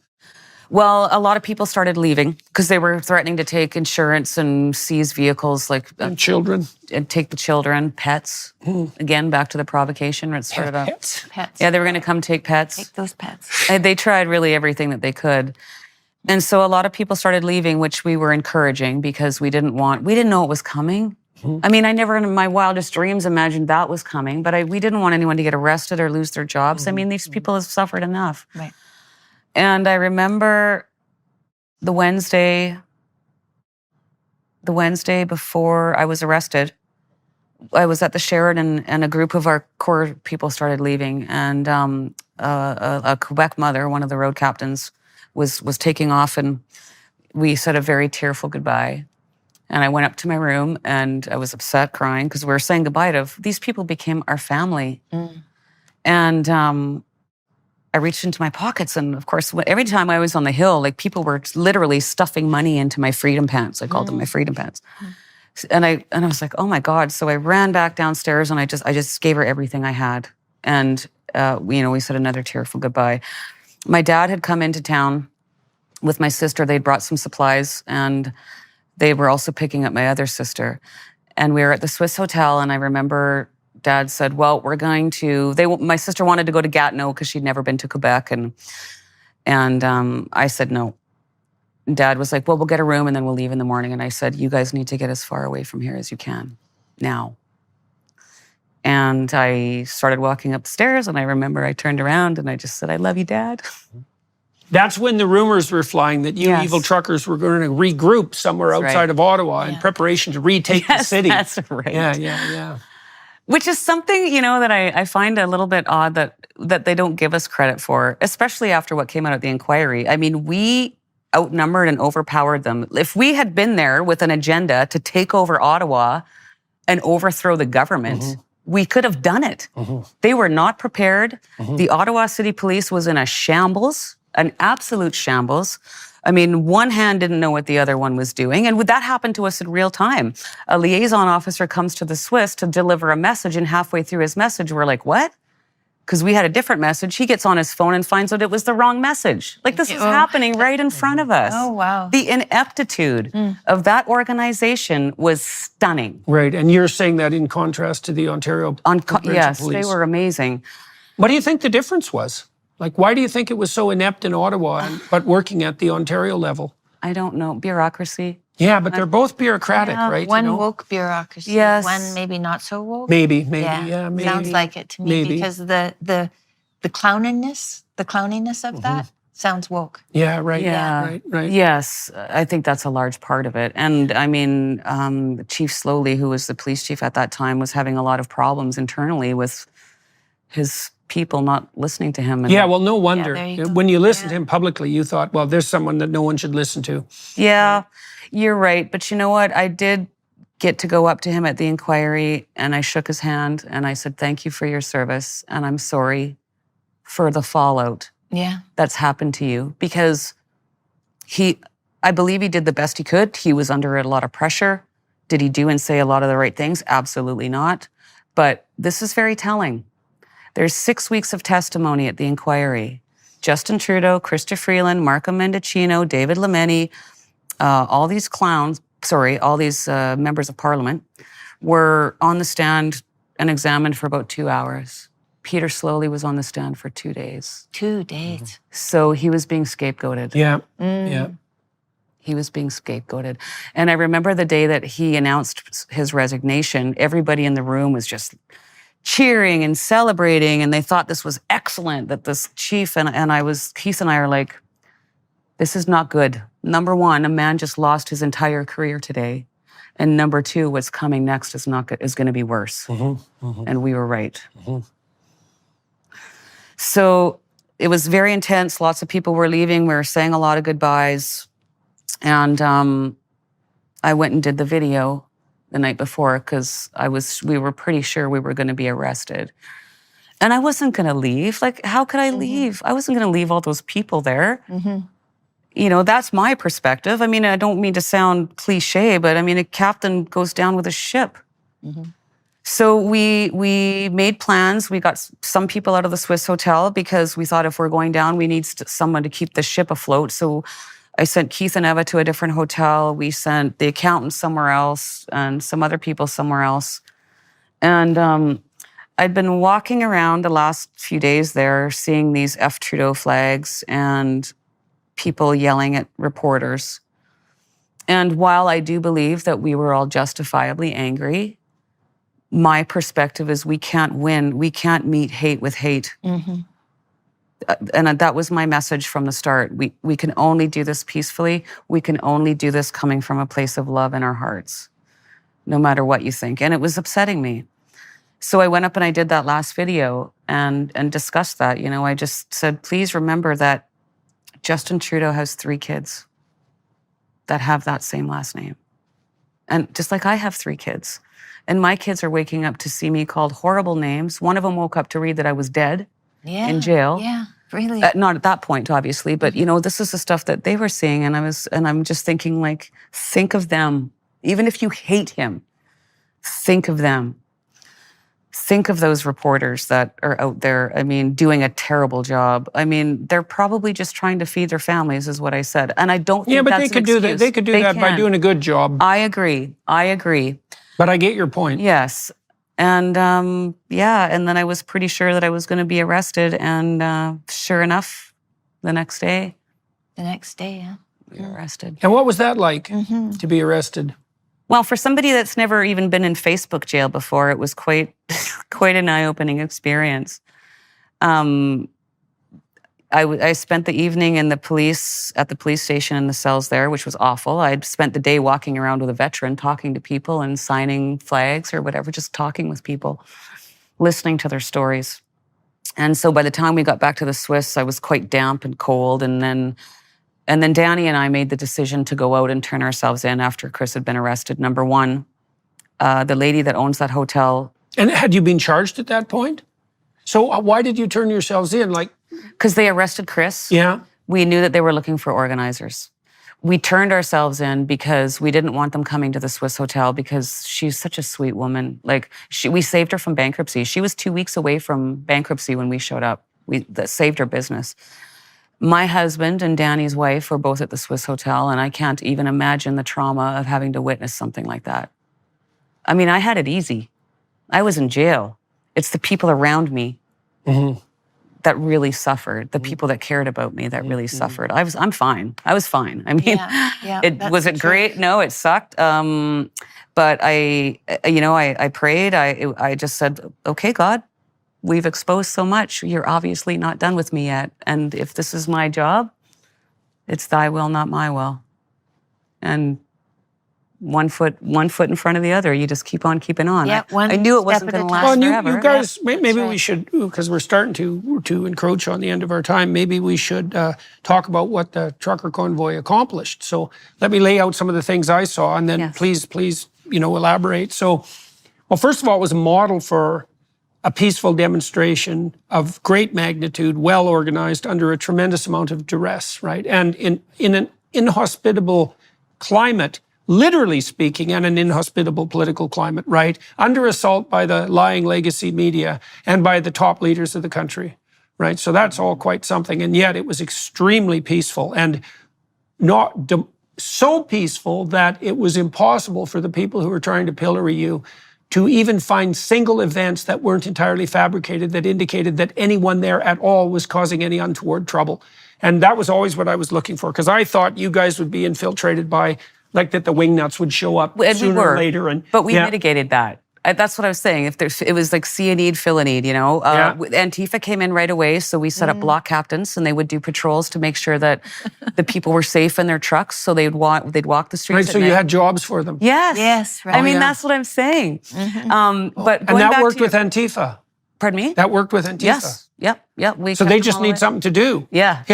Well, a lot of people started leaving because they were threatening to take insurance and seize vehicles, like And children. and take the children, pets. Again, back to the provocation where it started off. Pets. Pets. Yeah, they were going to come take pets. Take those pets. And they tried really everything that they could. And so a lot of people started leaving, which we were encouraging because we didn't know it was coming. I mean, I never in my wildest dreams imagined that was coming, but we didn't want anyone to get arrested or lose their jobs. I mean, these people have suffered enough. Right. And I remember the Wednesday before I was arrested, I was at the Sheraton and a group of our core people started leaving. And a Quebec mother, one of the road captains, was taking off, and we said a very tearful goodbye. And I went up to my room and I was upset, crying, because we were saying goodbye to these people became our family. And I reached into my pockets, and of course, every time I was on the hill, like people were literally stuffing money into my freedom pants. I called them my freedom pants. And I was like, oh my God. So I ran back downstairs and I just gave her everything I had. And we said another tearful goodbye. My dad had come into town with my sister. They'd brought some supplies, and they were also picking up my other sister. And we were at the Swiss Hotel, and I remember Dad said, well, we're going to, my sister wanted to go to Gatineau because she'd never been to Quebec. And I said, no. Dad was like, well, we'll get a room and then we'll leave in the morning. And I said, you guys need to get as far away from here as you can now. And I started walking up the stairs, and I remember I turned around and I just said, I love you, Dad. That's when the rumors were flying that you evil truckers were going to regroup somewhere outside of Ottawa in preparation to retake the city. That's right. Yeah. Which is something, that I find a little bit odd that they don't give us credit for, especially after what came out at the inquiry. I mean, we outnumbered and overpowered them. If we had been there with an agenda to take over Ottawa and overthrow the government, we could have done it. They were not prepared. The Ottawa City Police was in a shambles, an absolute shambles. I mean, one hand didn't know what the other one was doing. And that happened to us in real time. A liaison officer comes to the Swiss to deliver a message, and halfway through his message, we're like, what? Because we had a different message. He gets on his phone and finds out it was the wrong message. Like, this is happening right in front of us. Oh, wow. The ineptitude of that organization was stunning. Right, and you're saying that in contrast to the Ontario Yes, Police. they were amazing. What do you think the difference was? Like, why do you think it was so inept in Ottawa, but working at the Ontario level? I don't know. Bureaucracy. Yeah, but they're both bureaucratic, right? One woke bureaucracy. Yes. One maybe not so woke. Maybe, maybe. Sounds like it to me Maybe. because the clowniness of that sounds woke. Yeah, right. Yeah. Right. Yes, I think that's a large part of it. And I mean, Chief Slowly, who was the police chief at that time, was having a lot of problems internally with his people not listening to him. And Yeah, well, no wonder. there you go. When you listened to him publicly, you thought, well, there's someone that no one should listen to. Yeah, you're right. But you know what? I did get to go up to him at the inquiry, and I shook his hand and I said, thank you for your service. And I'm sorry for the fallout that's happened to you, because I believe he did the best he could. He was under a lot of pressure. Did he do and say a lot of the right things? Absolutely not. But this is very telling. There's 6 weeks of testimony at the inquiry. Justin Trudeau, Chrystia Freeland, Marco Mendicino, David Lemeni, all these members of Parliament were on the stand and examined for about 2 hours. Peter Slowly was on the stand for 2 days. 2 days. So he was being scapegoated. Yeah. He was being scapegoated. And I remember the day that he announced his resignation, everybody in the room was just cheering and celebrating, and they thought this was excellent, that this chief, Keith and I are like, this is not good. Number one, a man just lost his entire career today. And number two, what's coming next is going to be worse. And we were right. So it was very intense. Lots of people were leaving. We were saying a lot of goodbyes. And I went and did the video the night before because we were pretty sure we were going to be arrested. And I wasn't going to leave. Like, how could I leave? I wasn't going to leave all those people there. You know, that's my perspective. I mean, I don't mean to sound cliche, but I mean, a captain goes down with a ship. So we made plans. We got some people out of the Swiss hotel because we thought if we're going down, we need someone to keep the ship afloat. So I sent Keith and Eva to a different hotel. We sent the accountant somewhere else and some other people somewhere else. And I'd been walking around the last few days there, seeing these F. Trudeau flags and people yelling at reporters. And while I do believe that we were all justifiably angry, my perspective is we can't win. We can't meet hate with hate. Mm-hmm. And that was my message from the start. We can only do this peacefully. We can only do this coming from a place of love in our hearts, no matter what you think. And it was upsetting me. So I went up and I did that last video and discussed that. You know, I just said, please remember that Justin Trudeau has 3 kids that have that same last name. And just like I have 3 kids. And my kids are waking up to see me called horrible names. One of them woke up to read that I was dead in jail. Yeah, really. Not at that point, obviously, but you know, this is the stuff that they were seeing, and I'm just thinking, like, think of them. Even if you hate him, think of them. Think of those reporters that are out there, I mean, doing a terrible job. I mean, they're probably just trying to feed their families, is what I said. And I don't think but that's they could do that. They could do that by doing a good job. I agree. But I get your point. Yes. And and then I was pretty sure that I was going to be arrested. And sure enough, the next day. Yeah. We were arrested. And what was that like to be arrested? Well, for somebody that's never even been in Facebook jail before, it was quite an eye-opening experience. I spent the evening at the police station in the cells there, which was awful. I'd spent the day walking around with a veteran, talking to people and signing flags or whatever, just talking with people, listening to their stories. And so by the time we got back to the Swiss, I was quite damp and cold. And then Danny and I made the decision to go out and turn ourselves in after Chris had been arrested. Number one, the lady that owns that hotel. And had you been charged at that point? So why did you turn yourselves in? Like, because they arrested Chris. Yeah. We knew that they were looking for organizers. We turned ourselves in because we didn't want them coming to the Swiss hotel because she's such a sweet woman. Like, we saved her from bankruptcy. She was 2 weeks away from bankruptcy when we showed up. We saved her business. My husband and Danny's wife were both at the Swiss hotel, and I can't even imagine the trauma of having to witness something like that. I mean, I had it easy. I was in jail. It's the people around me that really suffered. The people that cared about me that really suffered. I'm fine. I was fine. I mean, was it great? No, it sucked. But I prayed. I just said, okay, God, we've exposed so much. You're obviously not done with me yet. And if this is my job, it's thy will, not my will. And one foot in front of the other. You just keep on keeping on. I knew it wasn't going to last forever. You guys, maybe we should, because we're starting to encroach on the end of our time, maybe we should talk about what the trucker convoy accomplished. So let me lay out some of the things I saw, and then please, elaborate. So, well, first of all, it was a model for a peaceful demonstration of great magnitude, well organized, under a tremendous amount of duress, right? And in an inhospitable climate, literally speaking, and an inhospitable political climate, right? Under assault by the lying legacy media and by the top leaders of the country, right? So that's all quite something. And yet it was extremely peaceful, and so peaceful that it was impossible for the people who were trying to pillory you to even find single events that weren't entirely fabricated that indicated that anyone there at all was causing any untoward trouble. And that was always what I was looking for, because I thought you guys would be infiltrated by, like, that the wingnuts would show up sooner or later. But we mitigated that. That's what I was saying. It was like see a need, fill a need, you know. Antifa came in right away, so we set up block captains, and they would do patrols to make sure that the people were safe in their trucks. So they'd walk the streets. Right. So you had jobs for them. Yes. Right. I mean, that's what I'm saying. But and that worked with Antifa. Pardon me? That worked with Antifa. Yes. Yep. So they just need something to do. Yeah.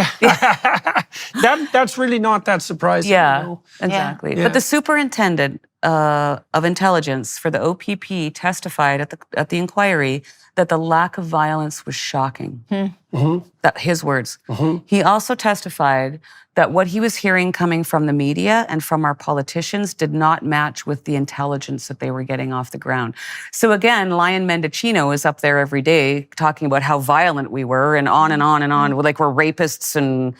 That's really not that surprising. Yeah, you know? exactly. Yeah. But the superintendent of intelligence for the OPP testified at the inquiry that the lack of violence was shocking. That his words. He also testified that what he was hearing coming from the media and from our politicians did not match with the intelligence that they were getting off the ground. So again, Lion Mendocino is up there every day talking about how violent we were and on and on and on, like we're rapists and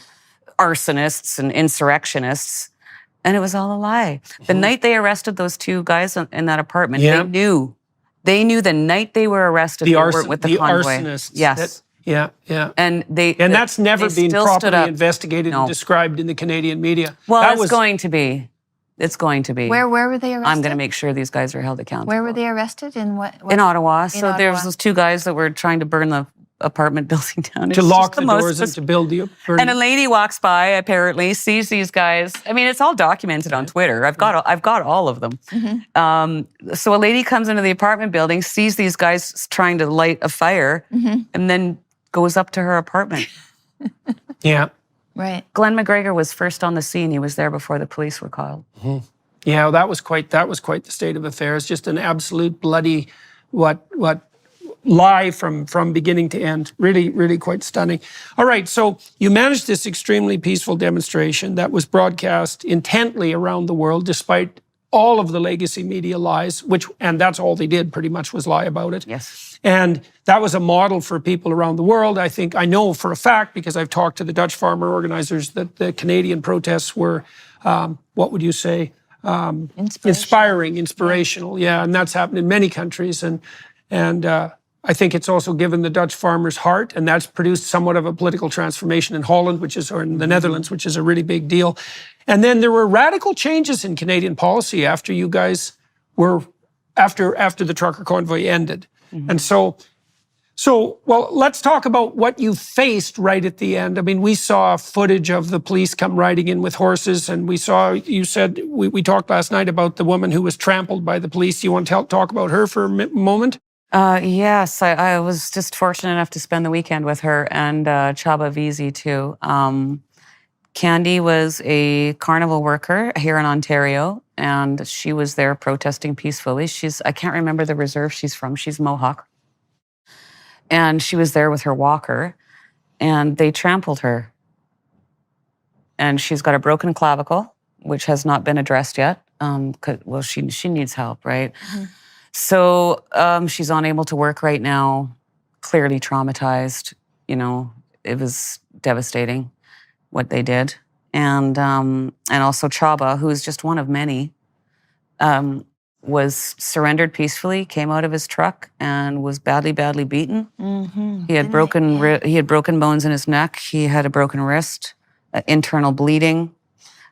arsonists and insurrectionists. And it was all a lie. The night they arrested those 2 guys in that apartment, they knew the night they were arrested, they weren't with the convoy. Arsonists. Yes. Yeah. And that's never been properly investigated No. and described in the Canadian media. Well, it's going to be. It's going to be. Where were they arrested? I'm going to make sure these guys are held accountable. Where were they arrested? In what? In Ottawa. So Ottawa. there's those 2 guys that were trying to burn the apartment building down. To lock the doors and to build the... And a lady walks by, apparently, sees these guys. I mean, it's all documented on Twitter. I've got all of them. So a lady comes into the apartment building, sees these guys trying to light a fire, and then goes up to her apartment. Yeah. Right. Glenn McGregor was first on the scene. He was there before the police were called. Yeah, that was quite the state of affairs. Just an absolute bloody what lie from beginning to end. Really, really quite stunning. All right, so you managed this extremely peaceful demonstration that was broadcast intently around the world, despite all of the legacy media lies, and that's all they did pretty much was lie about it. Yes. And that was a model for people around the world. I know for a fact, because I've talked to the Dutch farmer organizers, that the Canadian protests were, what would you say? Inspiring, inspirational. Yeah, and that's happened in many countries. And I think it's also given the Dutch farmers heart, and that's produced somewhat of a political transformation in Holland, or in the Netherlands, which is a really big deal. And then there were radical changes in Canadian policy after you guys after the trucker convoy ended. And so, well, let's talk about what you faced right at the end. I mean, we saw footage of the police come riding in with horses, and we talked last night about the woman who was trampled by the police. You want to talk about her for a moment? Yes, I was just fortunate enough to spend the weekend with her and Chaba Vizi too. Candy was a carnival worker here in Ontario, and she was there protesting peacefully. I can't remember the reserve she's from. She's Mohawk. And she was there with her walker, and they trampled her. And she's got a broken clavicle, which has not been addressed yet. She needs help, right? So she's unable to work right now, clearly traumatized. It was devastating what they did. And also Chaba, who is just one of many, was surrendered peacefully, came out of his truck and was badly, badly beaten. He had broken bones in his neck. He had a broken wrist, internal bleeding.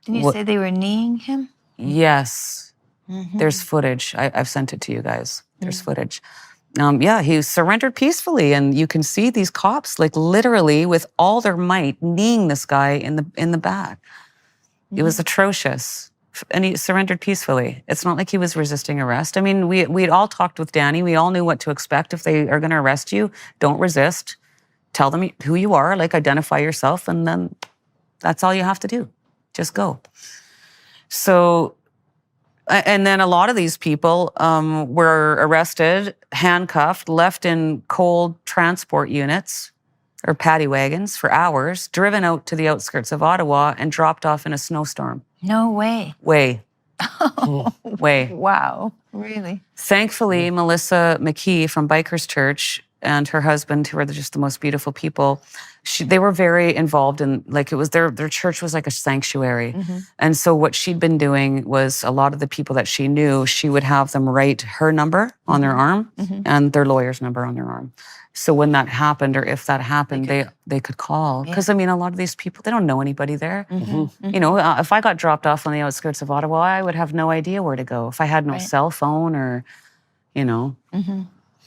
Didn't you say they were kneeing him? Yes. There's footage. I've sent it to you guys. There's footage. He surrendered peacefully, and you can see these cops, like literally with all their might, kneeing this guy in the back. It was atrocious, and he surrendered peacefully. It's not like he was resisting arrest. I mean, we'd all talked with Danny. We all knew what to expect if they are going to arrest you. Don't resist. Tell them who you are. Like, identify yourself, and then that's all you have to do. Just go. So. And then a lot of these people were arrested, handcuffed, left in cold transport units or paddy wagons for hours, driven out to the outskirts of Ottawa, and dropped off in a snowstorm. No way. Way. Wow. Really? Thankfully, Melissa McKee from Bikers Church and her husband, who are just the most beautiful people, they were very involved in, like, it was their church was like a sanctuary. And so what she'd been doing was, a lot of the people that she knew, she would have them write her number on their arm and their lawyer's number on their arm. So when that happened, or if that happened, they could call. Because, I mean, a lot of these people, they don't know anybody there. If I got dropped off on the outskirts of Ottawa, I would have no idea where to go. If I had no cell phone or,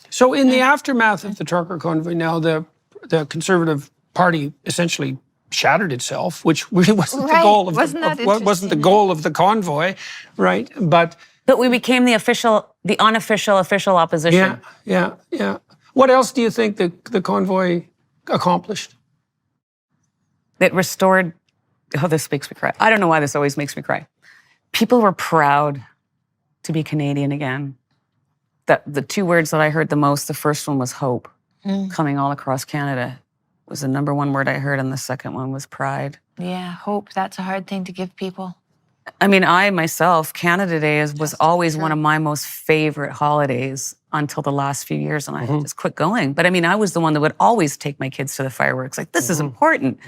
So in the aftermath of the trucker convoy, now the Conservative Party essentially shattered itself, which really wasn't the goal of the goal of the convoy, right? But we became the unofficial opposition. Yeah. What else do you think the convoy accomplished? It restored. Oh, this makes me cry. I don't know why this always makes me cry. People were proud to be Canadian again. The 2 words that I heard the most, the first one was hope, coming all across Canada. was the number one word I heard, and the second one was pride. Yeah, hope. That's a hard thing to give people. I mean, I myself, Canada Day was always one of my most favorite holidays until the last few years, and I just quit going. But I mean, I was the one that would always take my kids to the fireworks. Like, this is important,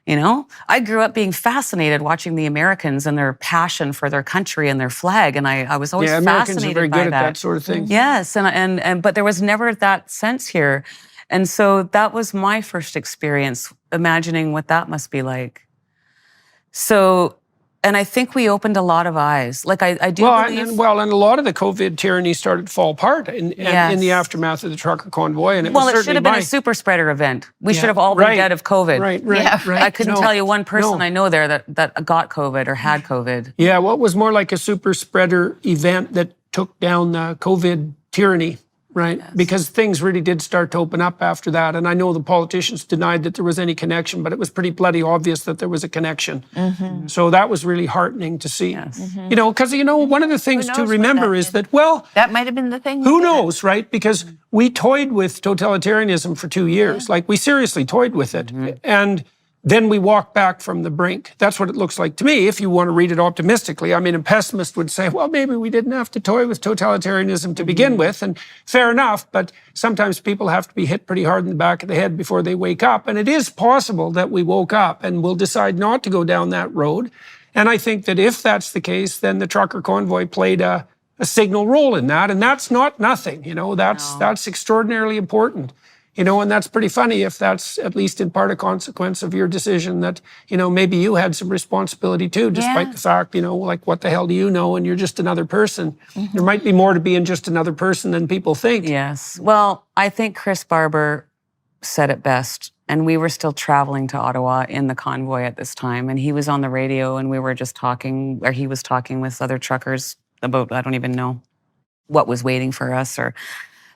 you know? I grew up being fascinated watching the Americans and their passion for their country and their flag, and I was always Americans fascinated are very by good at that sort of thing. Yes, and but there was never that sense here. And so that was my first experience, imagining what that must be like. So, and I think we opened a lot of eyes. Like I do believe... and a lot of the COVID tyranny started to fall apart in the aftermath of the trucker convoy. And it should have been a super spreader event. We should have all been dead of COVID. Right. I couldn't tell you one person I know there that got COVID or had COVID. Yeah, well, it was more like a super spreader event that took down the COVID tyranny. Right, because things really did start to open up after that. And I know the politicians denied that there was any connection, but it was pretty bloody obvious that there was a connection. So that was really heartening to see. You know, because, one of the things to remember is that, that might have been the thing. Who knows, right? Because we toyed with totalitarianism for 2 years. Like, we seriously toyed with it. And then we walk back from the brink. That's what it looks like to me, if you want to read it optimistically. I mean, a pessimist would say, well, maybe we didn't have to toy with totalitarianism to begin with, and fair enough, but sometimes people have to be hit pretty hard in the back of the head before they wake up, and it is possible that we woke up and will decide not to go down that road. And I think that if that's the case, then the trucker convoy played a signal role in that, and that's not nothing, that's extraordinarily important. And that's pretty funny if that's at least in part a consequence of your decision that, maybe you had some responsibility too, despite the fact, like, what the hell do you know? And you're just another person. There might be more to being just another person than people think. Yes. Well, I think Chris Barber said it best. And we were still traveling to Ottawa in the convoy at this time. And he was on the radio and we were just talking, or he was talking with other truckers about, I don't even know what was waiting for us or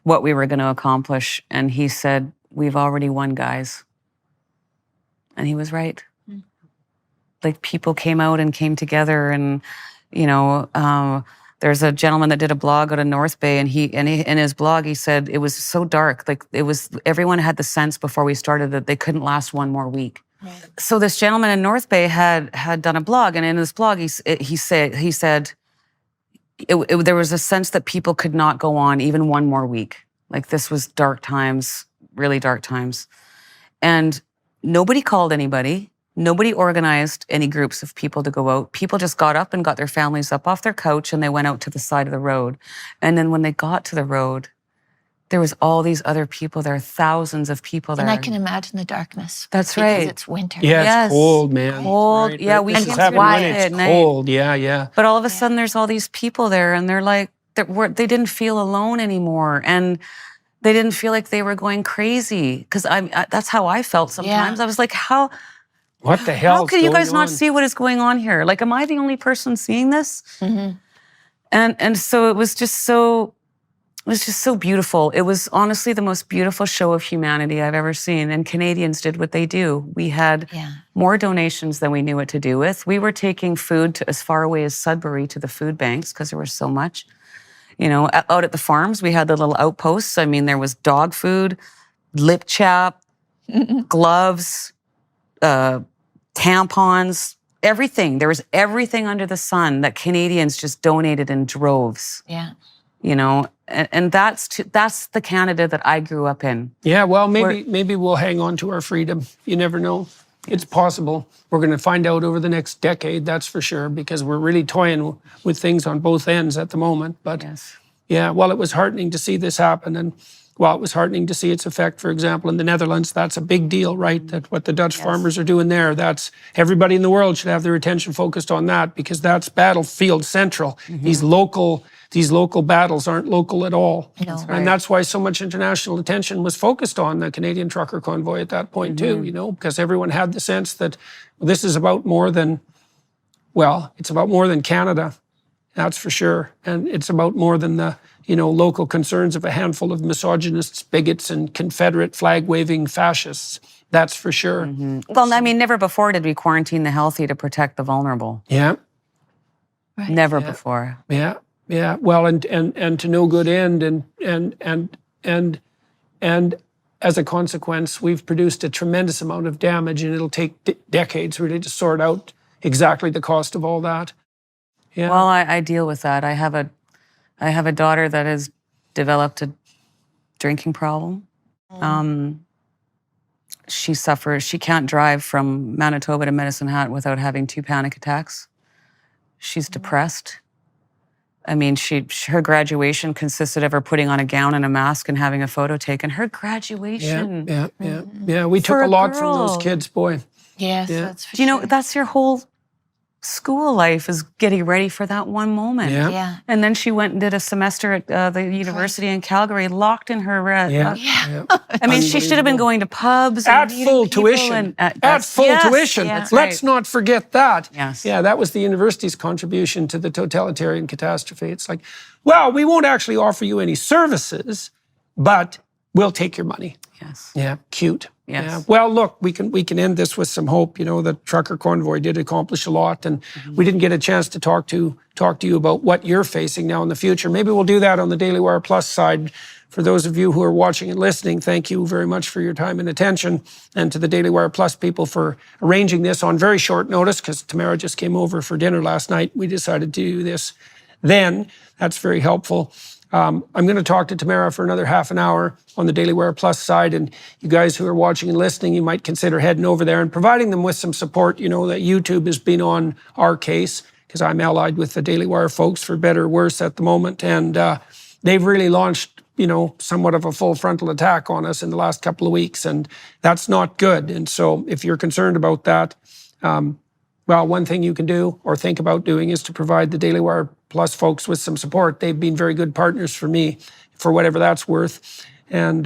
what we were going to accomplish. And he said, we've already won, guys. And he was right. Like, people came out and came together, and, there's a gentleman that did a blog out of North Bay, and he in his blog, he said it was so dark. Like, everyone had the sense before we started that they couldn't last one more week. Right. So this gentleman in North Bay had done a blog, and in his blog, he said, there was a sense that people could not go on even one more week. Like, this was dark times, really dark times. And nobody called anybody. Nobody organized any groups of people to go out. People just got up and got their families up off their couch and they went out to the side of the road. And then when they got to the road, there was all these other people there, thousands of people there. And I can imagine the darkness. That's right. Because it's winter. Yeah, it's cold, man. Cold. Right. Yeah, we this came is happening when it's at cold. night. Yeah. But all of a sudden, there's all these people there, and they're like, they didn't feel alone anymore, and they didn't feel like they were going crazy. Because that's how I felt sometimes. I was like, what the hell? How could you guys not see what is going on here? Like, am I the only person seeing this? And so it was just so beautiful. It was honestly the most beautiful show of humanity I've ever seen. And Canadians did what they do. We had more donations than we knew what to do with. We were taking food to as far away as Sudbury to the food banks because there was so much. Out at the farms, we had the little outposts. I mean, there was dog food, lip chap, gloves, tampons, everything. There was everything under the sun that Canadians just donated in droves. Yeah. And that's the Canada that I grew up in. Yeah, well, maybe we'll hang on to our freedom. You never know. It's possible. We're going to find out over the next decade, that's for sure, because we're really toying with things on both ends at the moment. But yeah, well, it was heartening to see this happen. And well, it was heartening to see its effect, for example, in the Netherlands. That's a big deal, right? That what the Dutch farmers are doing there, that's everybody in the world should have their attention focused on that, because that's battlefield central. These local battles aren't local at all. No. And that's why so much international attention was focused on the Canadian trucker convoy at that point too, because everyone had the sense that this is about more than, it's about more than Canada, that's for sure. And it's about more than the, local concerns of a handful of misogynists, bigots, and Confederate flag-waving fascists. That's for sure. Well, I mean, never before did we quarantine the healthy to protect the vulnerable. Yeah. Right. Never before. Yeah. Well, and to no good end, and as a consequence, we've produced a tremendous amount of damage, and it'll take decades really to sort out exactly the cost of all that. Yeah. Well, I deal with that. I have a daughter that has developed a drinking problem. She suffers. She can't drive from Manitoba to Medicine Hat without having 2 panic attacks. She's depressed. I mean, her graduation consisted of her putting on a gown and a mask and having a photo taken. Her graduation. Yeah. We took For a a lot from those girl. kids, boy. Yes, Yeah. that's for Do you know, sure. that's your whole school life, is getting ready for that one moment. Yeah. Yeah. And then she went and did a semester at the university in Calgary, locked in her... Yeah. I mean, she should have been going to pubs and At meeting full people tuition. and, At full yes, tuition. that's Let's right. not forget that. Yes. Yeah, that was the university's contribution to the totalitarian catastrophe. It's like, well, we won't actually offer you any services, but we'll take your money. Yes. Yeah, cute. Yes. Yeah. Well, look, we can end this with some hope. You know, the trucker convoy did accomplish a lot, and we didn't get a chance to talk to you about what you're facing now in the future. Maybe we'll do that on the Daily Wire Plus side. For those of you who are watching and listening, thank you very much for your time and attention, and to the Daily Wire Plus people for arranging this on very short notice, because Tamara just came over for dinner last night. We decided to do this then. That's very helpful. I'm going to talk to Tamara for another half an hour on the Daily Wire Plus side, and you guys who are watching and listening, you might consider heading over there and providing them with some support. You know that YouTube has been on our case, because I'm allied with the Daily Wire folks, for better or worse at the moment, and they've really launched, you know, somewhat of a full frontal attack on us in the last couple of weeks, and that's not good. And so if you're concerned about that, well, one thing you can do or think about doing is to provide the Daily Wire Plus folks with some support. They've been very good partners for me, for whatever that's worth. And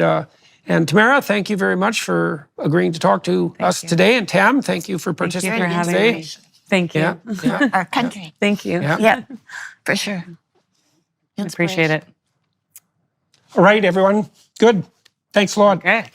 Tamara, thank you very much for agreeing to talk to us today. And Tam, thank you for participating for having today. me. Thank you. Yeah. Our country. Thank you. Yeah. Yeah, for sure. Appreciate it. All right, everyone. Good. Thanks a lot. Okay.